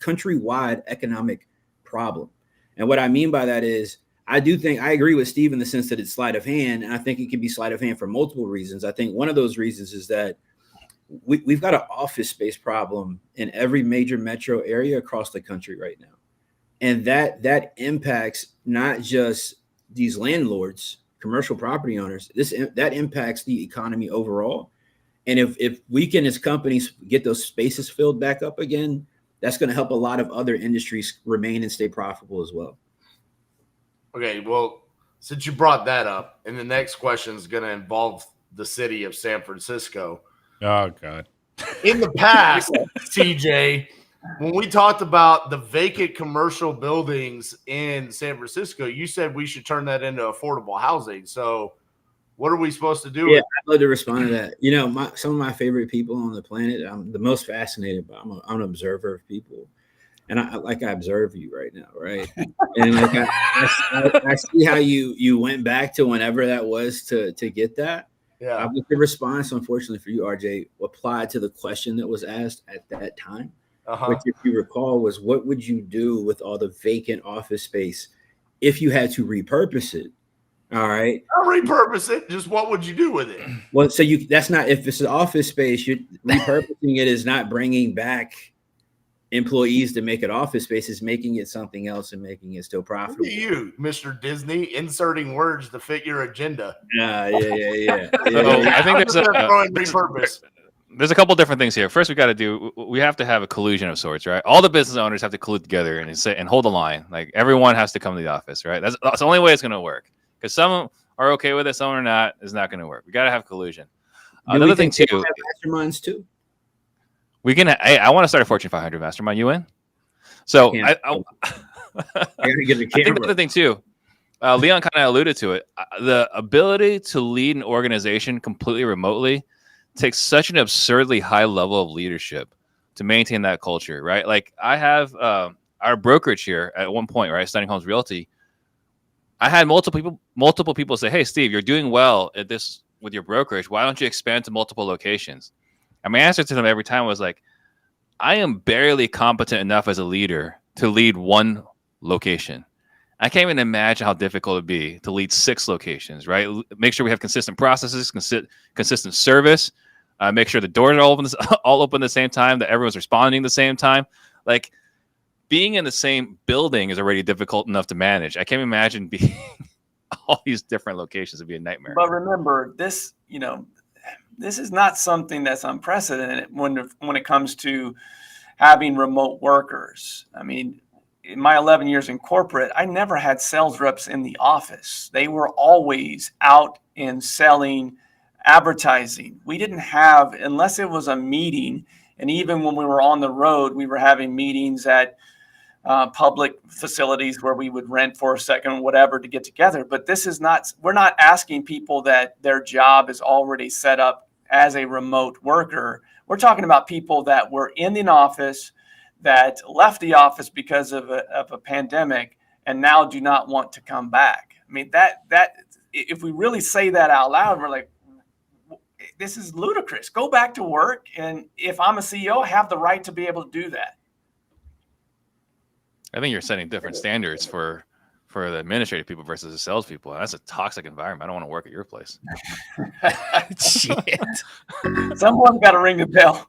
countrywide economic problem. And what I mean by that is, I agree with Steve in the sense that it's sleight of hand, and I think it can be sleight of hand for multiple reasons. I think one of those reasons is that we've got an office space problem in every major metro area across the country right now. And that impacts not just these landlords, commercial property owners, that impacts the economy overall. And if we can, as companies, get those spaces filled back up again, that's going to help a lot of other industries remain and stay profitable as well. Okay, well, since you brought that up, and the next question is going to involve the city of San Francisco. Oh, God. In the past, TJ, when we talked about the vacant commercial buildings in San Francisco, you said we should turn that into affordable housing. So what are we supposed to do? Yeah, I'd love to respond to that. You know, some of my favorite people on the planet, I'm the most fascinated by. I'm an observer of people. And I observe you right now, right? And like I see how you went back to whenever that was to get that. Yeah. The response, unfortunately for you, RJ, applied to the question that was asked at that time, which, if you recall, was what would you do with all the vacant office space if you had to repurpose it? All right. I'll repurpose it. Just what would you do with it? Well, so that's not, if it's an office space, you're repurposing it is not bringing back employees to make it office space, is making it something else and making it still profitable. Look at you, Mr. Disney, inserting words to fit your agenda. Yeah. So I think there's a couple different things here. First, we have to have a collusion of sorts, right? All the business owners have to collude together and hold the line. Like, everyone has to come to the office, right? That's the only way it's going to work. Because some are okay with it, some are not. It's not going to work. We got to have collusion. Another thing too. Masterminds too. We can. Hey, I want to start a Fortune 500 mastermind. You in? So I gotta get the camera. I think the other thing too Leon kind of alluded to it. The ability to lead an organization completely remotely takes such an absurdly high level of leadership to maintain that culture, right? Like I have our brokerage here at one point, right? Stunning Homes Realty. I had multiple people say, "Hey, Steve, you're doing well at this with your brokerage. Why don't you expand to multiple locations?" And my answer to them every time was like, "I am barely competent enough as a leader to lead one location. I can't even imagine how difficult it'd be to lead 6 locations, right? Make sure we have consistent processes, consistent service, make sure the doors are all open at the same time, that everyone's responding at the same time. Like being in the same building is already difficult enough to manage. I can't imagine being all these different locations would be a nightmare. But remember, this is not something that's unprecedented when it comes to having remote workers. I mean, in my 11 years in corporate, I never had sales reps in the office. They were always out and selling, advertising. We didn't have, unless it was a meeting, and even when we were on the road, we were having meetings at public facilities where we would rent for a second, whatever, to get together. But we're not asking people that their job is already set up as a remote worker. We're talking about people that were in an office, that left the office because of a pandemic and now do not want to come back. I mean, that if we really say that out loud, we're like, this is ludicrous. Go back to work. And if I'm a CEO, I have the right to be able to do that. I think you're setting different standards for the administrative people versus the salespeople. That's a toxic environment. I don't want to work at your place. Shit. Someone's got to ring the bell.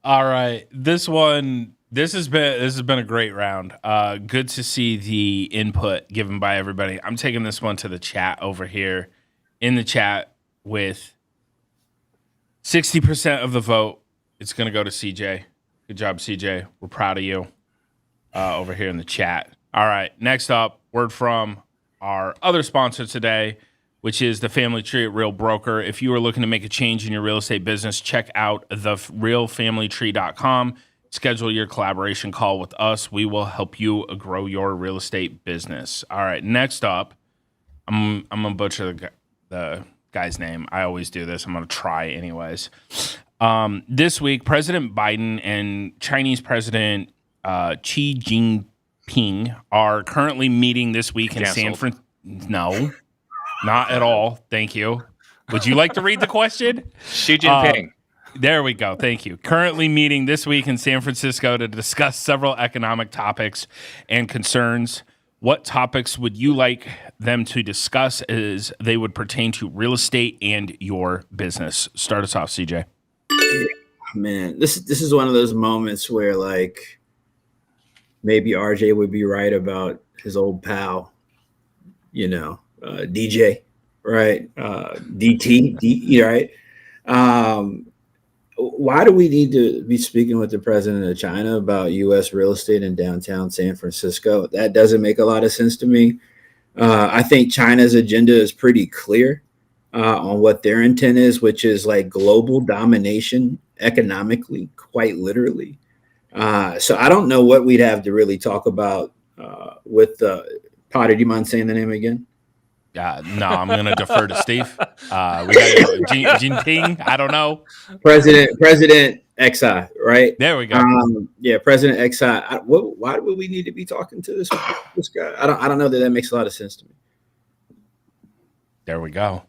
All right. This has been a great round. Good to see the input given by everybody. I'm taking this one to the chat over here. In the chat with 60% of the vote, it's going to go to CJ. Good job, CJ. We're proud of you over here in the chat. All right. Next up, word from our other sponsor today, which is the Family Tree at Real Broker. If you are looking to make a change in your real estate business, check out therealfamilytree.com. Schedule your collaboration call with us. We will help you grow your real estate business. All right, next up, I'm going to butcher the guy's name. I always do this. I'm going to try anyways. This week, President Biden and Chinese President Xi Jinping are currently meeting this week in San Francisco. No. Not at all. Thank you. Would you like to read the question? Xi Jinping. There we go. Thank you. Currently meeting this week in San Francisco to discuss several economic topics and concerns. What topics would you like them to discuss as they would pertain to real estate and your business? Start us off, CJ. Man, this is one of those moments where like maybe RJ would be right about his old pal, DJ, right? DT, right? Why do we need to be speaking with the president of China about U.S. real estate in downtown San Francisco? That doesn't make a lot of sense to me. I think China's agenda is pretty clear on what their intent is, which is like global domination economically, quite literally. So I don't know what we'd have to really talk about with Potter. Do you mind saying the name again? No, I'm going to defer to Steve. We got Jinping. I don't know. President Xi, right? There we go. President Xi. Why would we need to be talking to this guy? I don't know that makes a lot of sense to me. There we go.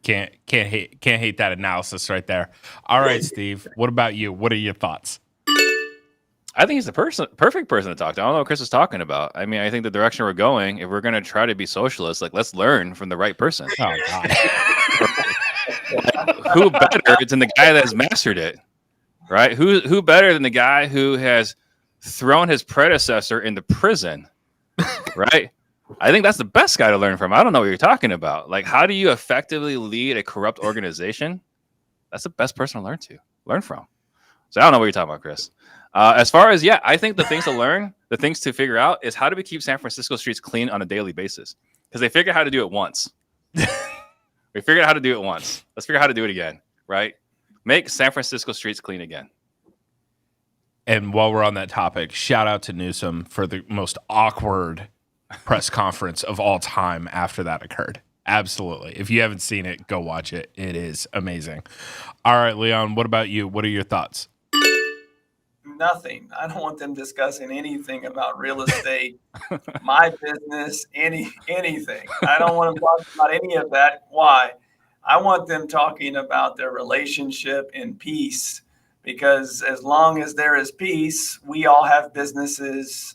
Can't hate that analysis right there. All right, Steve. What about you? What are your thoughts? I think he's the perfect person to talk to. I don't know what Chris is talking about. I mean, I think the direction we're going, if we're going to try to be socialists, like let's learn from the right person. Oh God. Who better than the guy that has mastered it, right? Who better than the guy who has thrown his predecessor into prison, right? I think that's the best guy to learn from. I don't know what you're talking about. Like, how do you effectively lead a corrupt organization? That's the best person to learn from. So I don't know what you're talking about, Chris. As far as, I think the things to learn, the things to figure out is how do we keep San Francisco streets clean on a daily basis? Because they figured out how to do it once. We figured out how to do it once. Let's figure out how to do it again, right? Make San Francisco streets clean again. And while we're on that topic, shout out to Newsom for the most awkward press conference of all time after that occurred. Absolutely. If you haven't seen it, go watch it. It is amazing. All right, Leon, what about you? What are your thoughts? Nothing. I don't want them discussing anything about real estate, my business, anything. I don't want them talking about any of that. Why? I want them talking about their relationship and peace, because as long as there is peace, we all have businesses,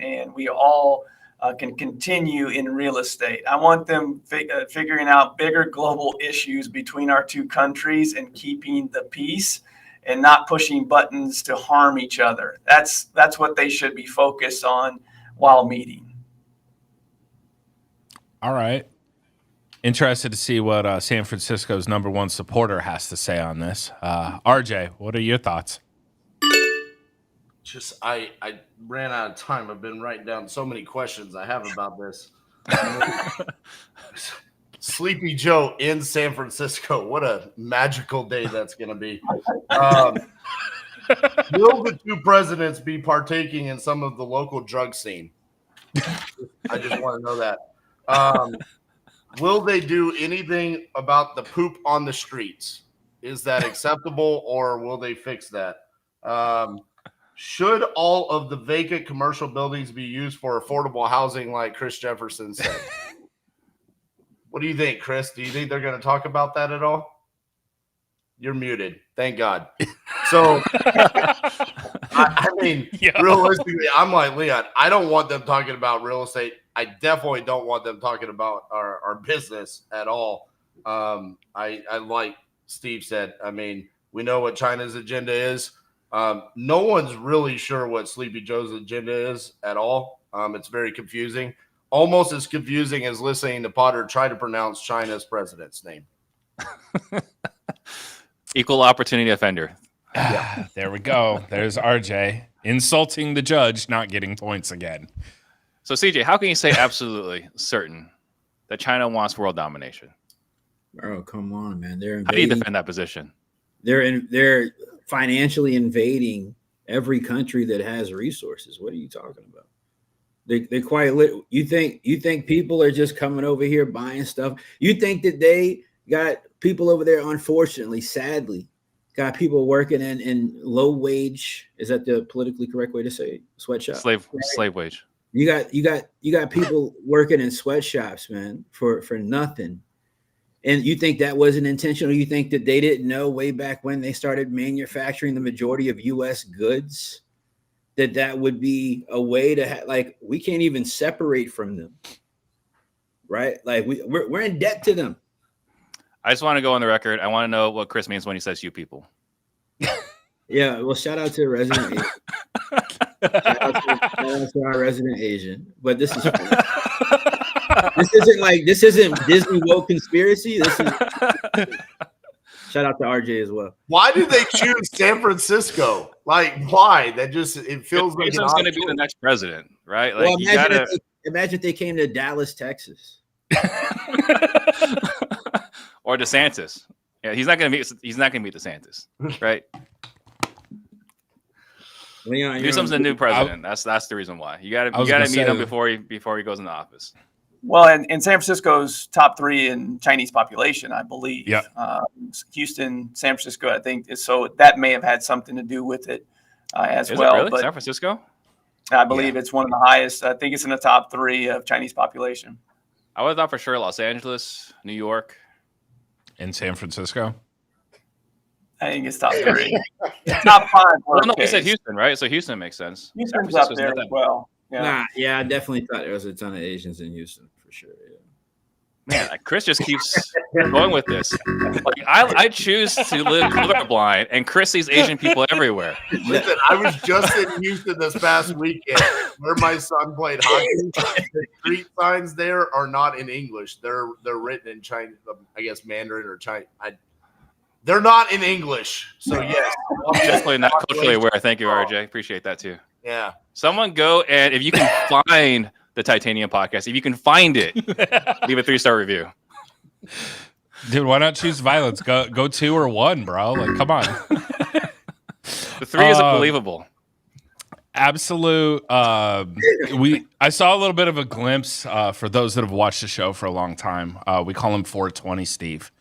and we all can continue in real estate. I want them figuring out bigger global issues between our two countries and keeping the peace and not pushing buttons to harm each other. That's what they should be focused on while meeting. All right. Interested to see what San Francisco's number one supporter has to say on this. RJ, what are your thoughts? Just I ran out of time. I've been writing down so many questions I have about this. Sleepy Joe in San Francisco. What a magical day that's going to be. Will the two presidents be partaking in some of the local drug scene? I just want to know that. Will they do anything about the poop on the streets? Is that acceptable, or will they fix that? Should all of the vacant commercial buildings be used for affordable housing like Chris Jefferson said? What do you think, Chris? Do you think they're going to talk about that at all? You're muted. Thank God. So, I mean, realistically, I'm like Leon. I don't want them talking about real estate. I definitely don't want them talking about our business at all. I like Steve said. I mean, we know what China's agenda is. No one's really sure what Sleepy Joe's agenda is at all. It's very confusing. Almost as confusing as listening to Potter try to pronounce China's president's name. Equal opportunity offender. Yeah. There we go. There's RJ insulting the judge, not getting points again. So, CJ, how can you say absolutely certain that China wants world domination? Oh, come on, man. They're How do you invading. defend that position? They're financially invading every country that has resources. What are you talking about? They quite lit. You think people are just coming over here buying stuff? You think that they got people over there? Unfortunately, sadly, got people working in low wage. Is that the politically correct way to say it? Sweatshop? Slave wage. You got people working in sweatshops, man, for nothing. And you think that wasn't intentional? You think that they didn't know way back when they started manufacturing the majority of U.S. goods that would be a way to like, we can't even separate from them, right? Like we're in debt to them. I just want to go on the record. I want to know what Chris means when he says "you people." Yeah, well, shout out to a resident Asian. Shout out to our resident Asian. But this is this isn't Disney woke conspiracy. This is shout out to RJ as well. Why did they choose San Francisco? Like, why? That just it feels like Newsom's going to be the next president, right? Like, Well, imagine if they came to Dallas, Texas. Or DeSantis. Yeah, he's not going to meet DeSantis, right? Leon, Newsom's the new president. That's the reason why. You got to meet him before he goes into office. Well, and San Francisco's top 3 in Chinese population, I believe. Yeah. Houston, San Francisco, I think. So that may have had something to do with it as Is well. it really? But San Francisco? I believe it's one of the highest. I think it's in the top 3 of Chinese population. I would have thought for sure Los Angeles, New York. In San Francisco? I think it's top 3. Top 5. Well, no, you said Houston, right? So Houston makes sense. Houston's up there as well. Yeah. Yeah, I definitely thought there was a ton of Asians in Houston for sure. Yeah. Man, Chris just keeps going with this. Like, I choose to live colorblind, and Chris sees Asian people everywhere. Listen, I was just in Houston this past weekend where my son played hockey. The street signs there are not in English. They're written in Chinese, I guess Mandarin or Chinese. They're not in English. So yes, Definitely not culturally aware. Thank you, RJ. Appreciate that too. Yeah. Someone go, and if you can find the Titanium podcast, if you can find it, leave a 3-star review. Dude, why not choose violence? Go 2 or 1, bro. Like, come on. The 3 is unbelievable. absolute. I saw a little bit of a glimpse for those that have watched the show for a long time. We call him 420 Steve.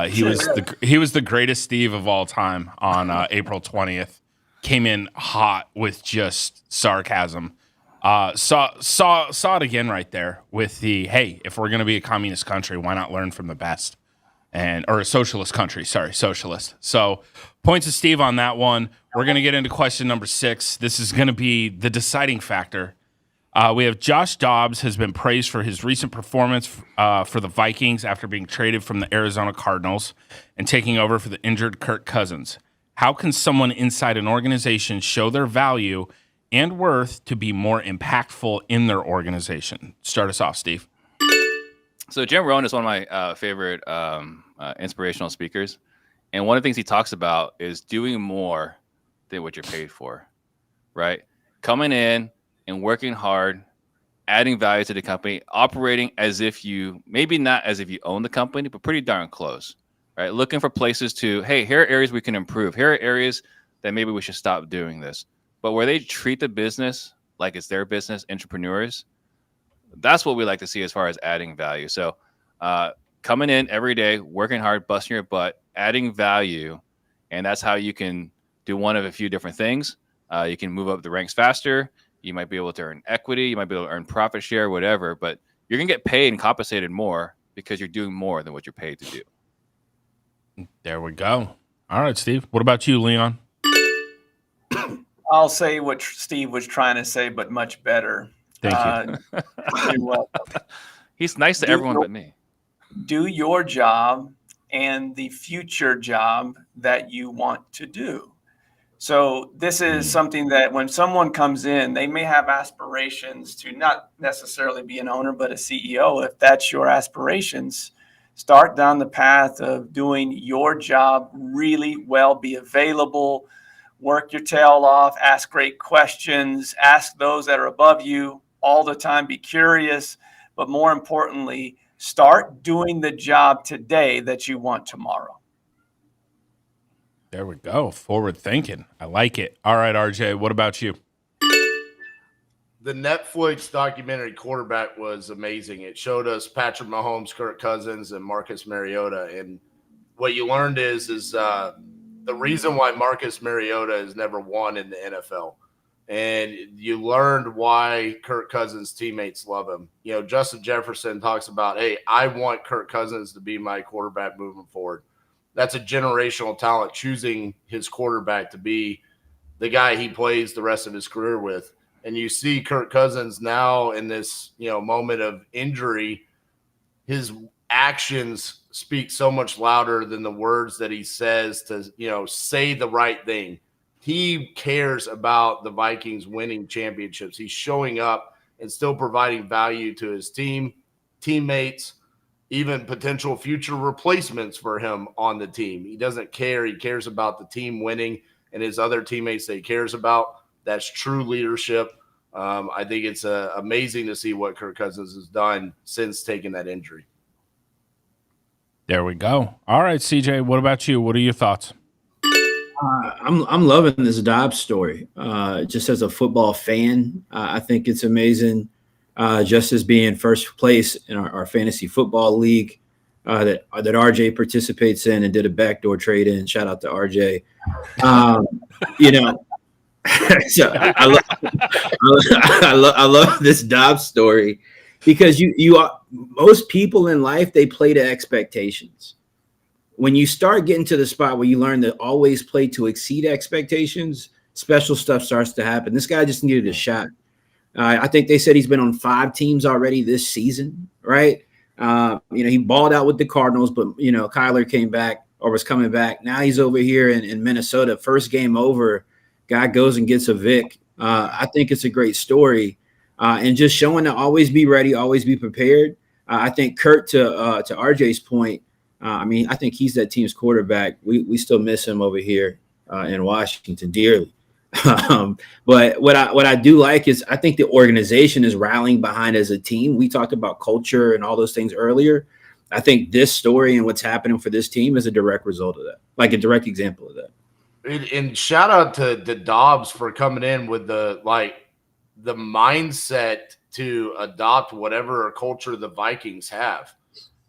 He was the greatest Steve of all time on April 20th. Came in hot with just sarcasm. Saw it again right there with the, hey, if we're going to be a communist country, why not learn from the best? Or a socialist country, socialist. So points to Steve on that one. We're going to get into question number 6. This is going to be the deciding factor. We have Josh Dobbs has been praised for his recent performance for the Vikings after being traded from the Arizona Cardinals and taking over for the injured Kirk Cousins. How can someone inside an organization show their value and worth to be more impactful in their organization? Start us off, Steve. So Jim Rohn is one of my favorite inspirational speakers. And one of the things he talks about is doing more than what you're paid for, right? Coming in and working hard, adding value to the company, operating as if you, maybe not as if you own the company, but pretty darn close, right? Looking for places to, hey, here are areas we can improve. Here are areas that maybe we should stop doing this. But where they treat the business like it's their business, entrepreneurs, that's what we like to see as far as adding value. So coming in every day, working hard, busting your butt, adding value, and that's how you can do one of a few different things. You can move up the ranks faster. You might be able to earn equity. You might be able to earn profit share, whatever. But you're going to get paid and compensated more because you're doing more than what you're paid to do. There we go. All right, Steve. What about you, Leon? I'll say what Steve was trying to say, but much better. Thank you. He's nice to everyone but me. Do your job and the future job that you want to do. So this is something that when someone comes in, they may have aspirations to not necessarily be an owner, but a CEO. If that's your aspirations, start down the path of doing your job really well, be available, work your tail off, ask great questions, ask those that are above you all the time, be curious, but more importantly, start doing the job today that you want tomorrow. There we go. Forward thinking. I like it. All right, RJ, what about you? The Netflix documentary Quarterback was amazing. It showed us Patrick Mahomes, Kirk Cousins, and Marcus Mariota. And what you learned is the reason why Marcus Mariota has never won in the NFL. And you learned why Kirk Cousins' teammates love him. You know, Justin Jefferson talks about, hey, I want Kirk Cousins to be my quarterback moving forward. That's a generational talent, choosing his quarterback to be the guy he plays the rest of his career with. And you see Kirk Cousins now in this, moment of injury, his actions speak so much louder than the words that he says to, say the right thing. He cares about the Vikings winning championships. He's showing up and still providing value to his team, teammates, even potential future replacements for him on the team. He doesn't care. He cares about the team winning and his other teammates that he cares about. That's true leadership. I think it's amazing to see what Kirk Cousins has done since taking that injury. There we go. All right, CJ, what about you? What are your thoughts? I'm loving this Dobbs story. Just as a football fan, I think it's amazing. Just as being first place in our fantasy football league that RJ participates in and did a backdoor trade in. Shout out to RJ. So I love this Dobbs story because most people in life, they play to expectations. When you start getting to the spot where you learn to always play to exceed expectations, special stuff starts to happen. This guy just needed a shot. I think they said he's been on 5 teams already this season, right? He balled out with the Cardinals, but, Kyler came back or was coming back. Now he's over here in Minnesota. First game over, guy goes and gets a Vic. I think it's a great story. And just showing to always be ready, always be prepared. I think Kurt, to RJ's point, I think he's that team's quarterback. We still miss him over here in Washington dearly. But what I do like is I think the organization is rallying behind as a team. We talked about culture and all those things earlier. I think this story and what's happening for this team is a direct result of that, like a direct example of that. And shout out to Dobbs for coming in with the mindset to adopt whatever culture the Vikings have.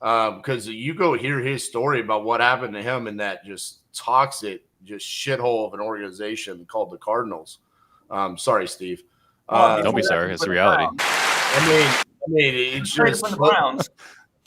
Because you go hear his story about what happened to him in that just toxic, just shithole of an organization called the Cardinals. Sorry, Steve. Don't be sorry. It's the reality. I mean, it's just from the Browns.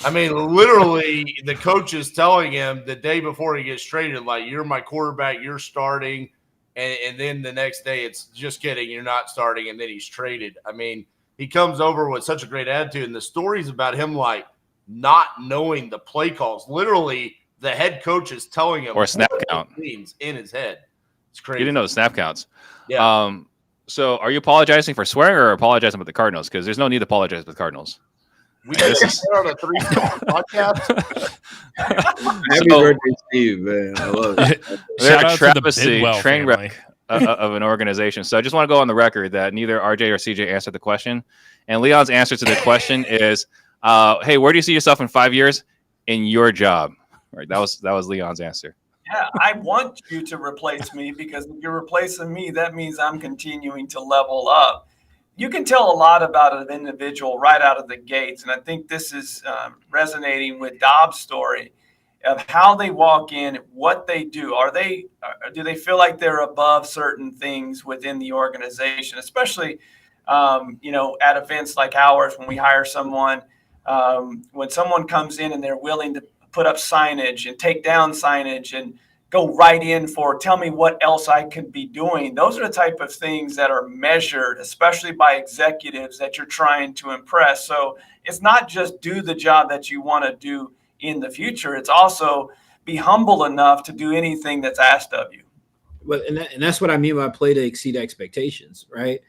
I mean, literally, the coach is telling him the day before he gets traded, like, you're my quarterback, you're starting. And then the next day, it's just kidding, you're not starting. And then he's traded. I mean, he comes over with such a great attitude. And the stories about him, like, not knowing the play calls. Literally, the head coach is telling him or snap count means in his head. It's crazy. You didn't know the snap counts. Yeah. So are you apologizing for swearing or apologizing about the Cardinals? Because there's no need to apologize with the Cardinals. We did this on a 3-star podcast. Happy birthday, Steve, man. I love it. They're Shout a out to the travesty, Bidwell train family. wreck of an organization. So I just want to go on the record that neither RJ or CJ answered the question. And Leon's answer to the question is, hey, where do you see yourself in 5 years? In your job. Right. That was Leon's answer. Yeah, I want you to replace me because if you're replacing me, that means I'm continuing to level up. You can tell a lot about an individual right out of the gates. And I think this is resonating with Dobbs' story of how they walk in, what they do. Do they feel like they're above certain things within the organization, especially, at events like ours when we hire someone, when someone comes in and they're willing to put up signage and take down signage and go right in for tell me what else I could be doing. Those are the type of things that are measured, especially by executives that you're trying to impress. So it's not just do the job that you want to do in the future. It's also be humble enough to do anything that's asked of you. Well, and that's what I mean by play to exceed expectations, right?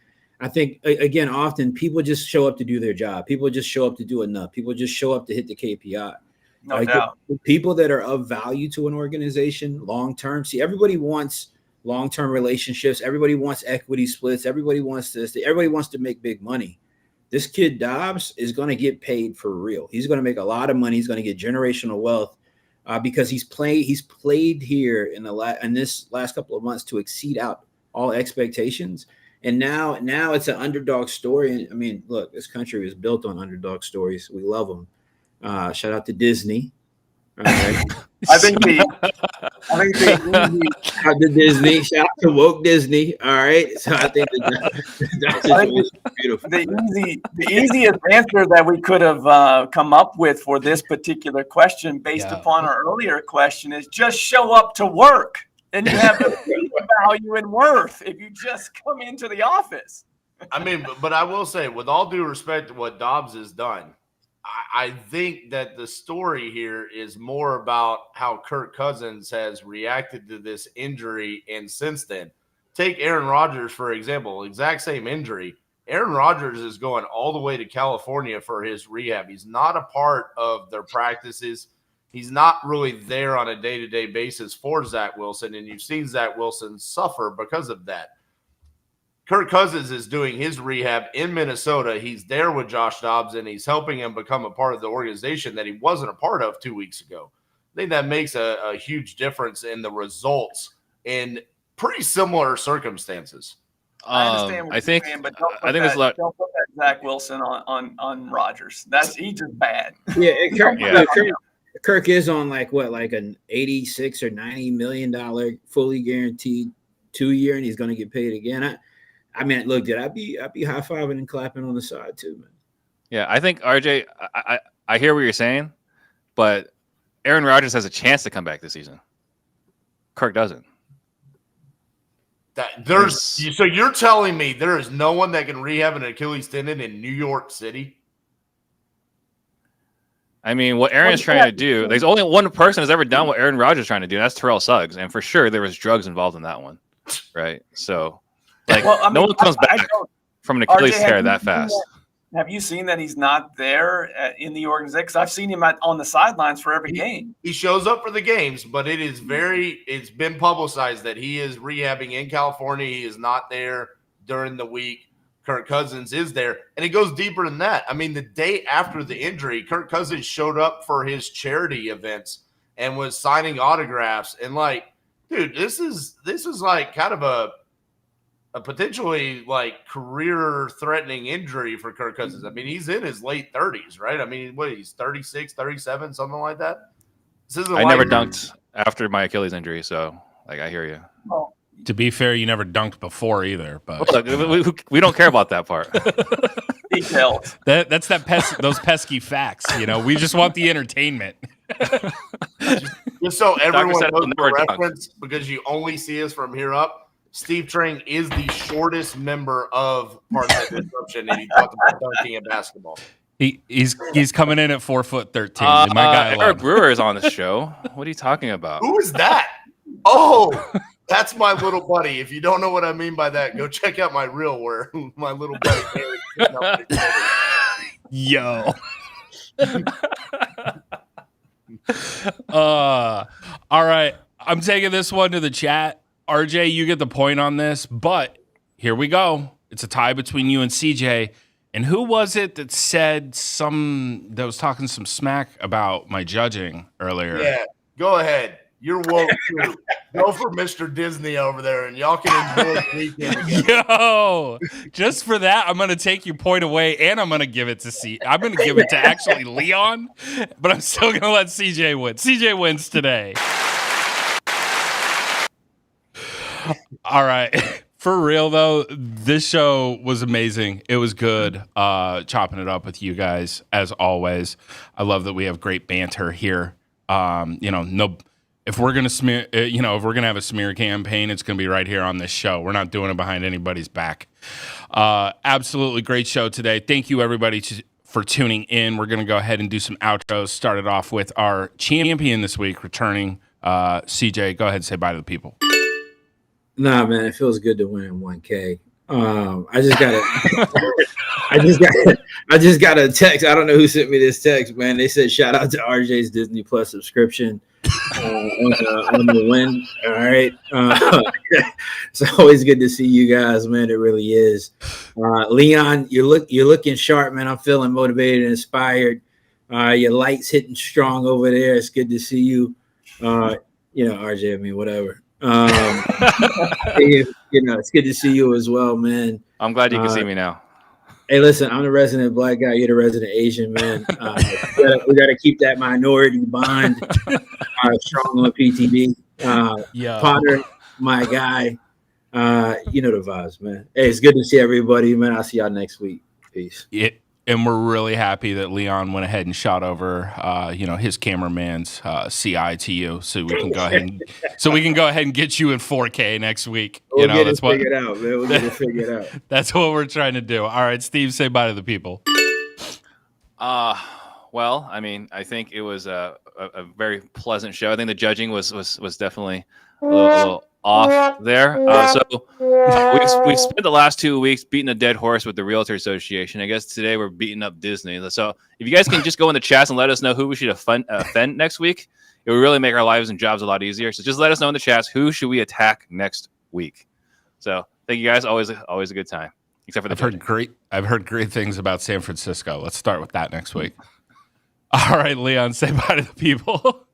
I think, again, often people just show up to do their job. People just show up to do enough. People just show up to hit the KPI. No doubt. The people that are of value to an organization long-term. See, everybody wants long-term relationships. Everybody wants equity splits. Everybody wants this. Everybody wants to make big money. This kid Dobbs is going to get paid for real. He's going to make a lot of money. He's going to get generational wealth because he's played here in this last couple of months to exceed out all expectations. And now it's an underdog story. And I mean, look, this country was built on underdog stories. We love them. Shout out to Disney. All right. I think the shout out to Disney. Shout out to woke Disney. All right. So I think that's beautiful. The easiest answer that we could have come up with for this particular question, based upon our earlier question, is just show up to work, and you have the value and worth if you just come into the office. I mean, but I will say, with all due respect to what Dobbs has done, I think that the story here is more about how Kirk Cousins has reacted to this injury. And since then, take Aaron Rodgers, for example, exact same injury. Aaron Rodgers is going all the way to California for his rehab. He's not a part of their practices. He's not really there on a day-to-day basis for Zach Wilson. And you've seen Zach Wilson suffer because of that. Kirk Cousins is doing his rehab in Minnesota. He's there with Josh Dobbs, and he's helping him become a part of the organization that he wasn't a part of 2 weeks ago. I think that makes a huge difference in the results in pretty similar circumstances. I understand what you're saying, but don't put that Zach Wilson on Rodgers. He's just bad. Yeah, Kirk is on like an $86 or $90 million fully guaranteed 2 year, and he's going to get paid again. I mean, look, I'd be high fiving and clapping on the side too, man. Yeah, I think RJ, I hear what you're saying, but Aaron Rodgers has a chance to come back this season. Kirk doesn't. So you're telling me there is no one that can rehab an Achilles tendon in New York City? I mean, what Aaron's trying to do, there's only one person has ever done what Aaron Rodgers is trying to do, and that's Terrell Suggs. And for sure, there was drugs involved in that one, right? So, no one comes back from an Achilles tear that fast. Have you seen that he's not there in the organization? Because I've seen him on the sidelines for every game. He shows up for the games, but it's been publicized that he is rehabbing in California. He is not there during the week. Kirk Cousins is there, and it goes deeper than that. I mean, the day after the injury, Kirk Cousins showed up for his charity events and was signing autographs. And dude, this is like kind of a potentially like career-threatening injury for Kirk Cousins. I mean, he's in his late 30s, right? I mean, what, he's 36, 37, something like that? This isn't I never like- dunked after my Achilles injury, so like I hear you. Oh, To be fair, you never dunked before either, but Look, we don't care about that part. details. that's those pesky facts. You know, we just want the entertainment. Just so everyone said knows I'll the never dunk. reference, because you only see us from here up, Steve Trang is the shortest member of Part of the Disruption, and he talked about dunking in basketball. He's coming in at 4'13". Leave my guy alone. Eric Brewer is on the show. What are you talking about? Who is that? Oh, that's my little buddy. If you don't know what I mean by that, go check out my reel where my little buddy Eric. Yo. All right. I'm taking this one to the chat. RJ, you get the point on this, but here we go. It's a tie between you and CJ. And who was it that said that was talking some smack about my judging earlier? Yeah, go ahead. You're woke too. Go for Mr. Disney over there, and y'all can enjoy the weekend again. Yo, just for that, I'm gonna take your point away, and I'm gonna give it to I'm gonna give it to actually Leon, but I'm still gonna let CJ win. CJ wins today. All right. For real though, this show was amazing. It was good. Chopping it up with you guys as always. I love that we have great banter here. If we're gonna smear, if we're gonna have a smear campaign, it's gonna be right here on this show. We're not doing it behind anybody's back. Absolutely great show today. Thank you everybody for tuning in. We're gonna go ahead and do some outros. Started off with our champion this week returning. CJ, go ahead and say bye to the people. Nah, man, it feels good to win 1K. I just got a text. I don't know who sent me this text, man. They said shout out to RJ's Disney Plus subscription on the win. All right, it's always good to see you guys, man. It really is. Leon, you're looking sharp, man. I'm feeling motivated and inspired. Your light's hitting strong over there. It's good to see you. RJ, I mean, whatever. It's good to see you as well, man. I'm glad you can see me now. Hey, listen, I'm the resident black guy. You're the resident Asian, man. We got to keep that minority bond strong on PTB. Potter, my guy. You know the vibes, man. Hey, it's good to see everybody, man. I'll see y'all next week. Peace. And we're really happy that Leon went ahead and shot over, his cameraman's CI to you, so we can go ahead and get you in 4K next week. We'll get it figured out, man. We'll get it figured out. That's what we're trying to do. All right, Steve, say bye to the people. Well, I mean, I think it was a very pleasant show. I think the judging was definitely a little off there. So we've spent the last 2 weeks beating a dead horse with the Realtor Association. I guess today we're beating up Disney. So if you guys can just go in the chats and let us know who we should offend next week, it would really make our lives and jobs a lot easier. So just let us know in the chats who should we attack next week. So thank you guys. Always a good time. Except for the I've heard great things about San Francisco. Let's start with that next week. All right, Leon, say bye to the people.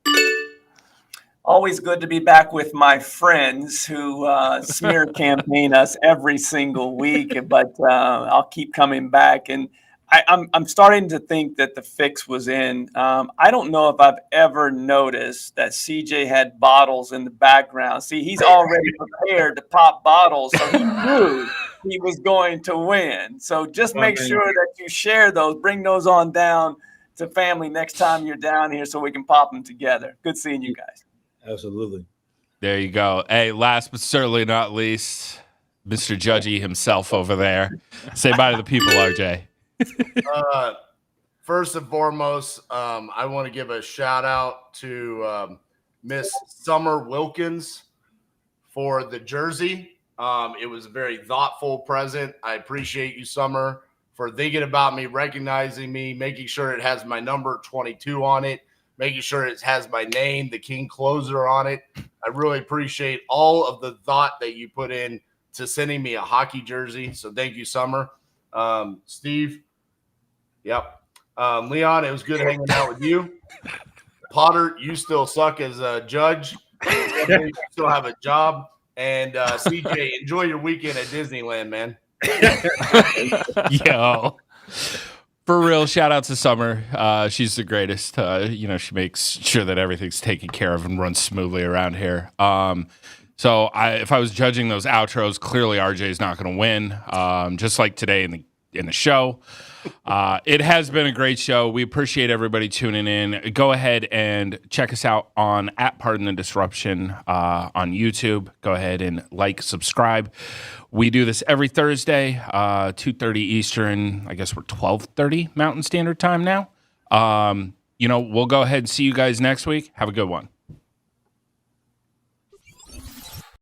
Always good to be back with my friends who smear campaign us every single week, but I'll keep coming back. And I'm starting to think that the fix was in. I don't know if I've ever noticed that CJ had bottles in the background. See, he's already prepared to pop bottles, so he knew he was going to win. So just make sure that you share those, bring those on down to family next time you're down here so we can pop them together. Good seeing you guys. Absolutely. There you go. Hey, last but certainly not least, Mr. Judgy himself over there. Say bye to the people, RJ. First and foremost, I want to give a shout out to Miss Summer Wilkins for the jersey. It was a very thoughtful present. I appreciate you, Summer, for thinking about me, recognizing me, making sure it has my number 22 on it, making sure it has my name, the King Closer, on it. I really appreciate all of the thought that you put in to sending me a hockey jersey. So thank you, Summer. Steve. Yep. Leon, it was good hanging out with you. Potter, you still suck as a judge. Can't believe you still have a job. And CJ, enjoy your weekend at Disneyland, man. Yo. For real, shout out to Summer. She's the greatest. She makes sure that everything's taken care of and runs smoothly around here. So if I was judging those outros, clearly RJ is not going to win. Just like today in the show. It has been a great show. We appreciate everybody tuning in. Go ahead and check us out on @Pardon the Disruption on YouTube. Go ahead and subscribe. We do this every Thursday, 2:30 Eastern. I guess we're 12:30 Mountain Standard Time now. We'll go ahead and see you guys next week. Have a good one.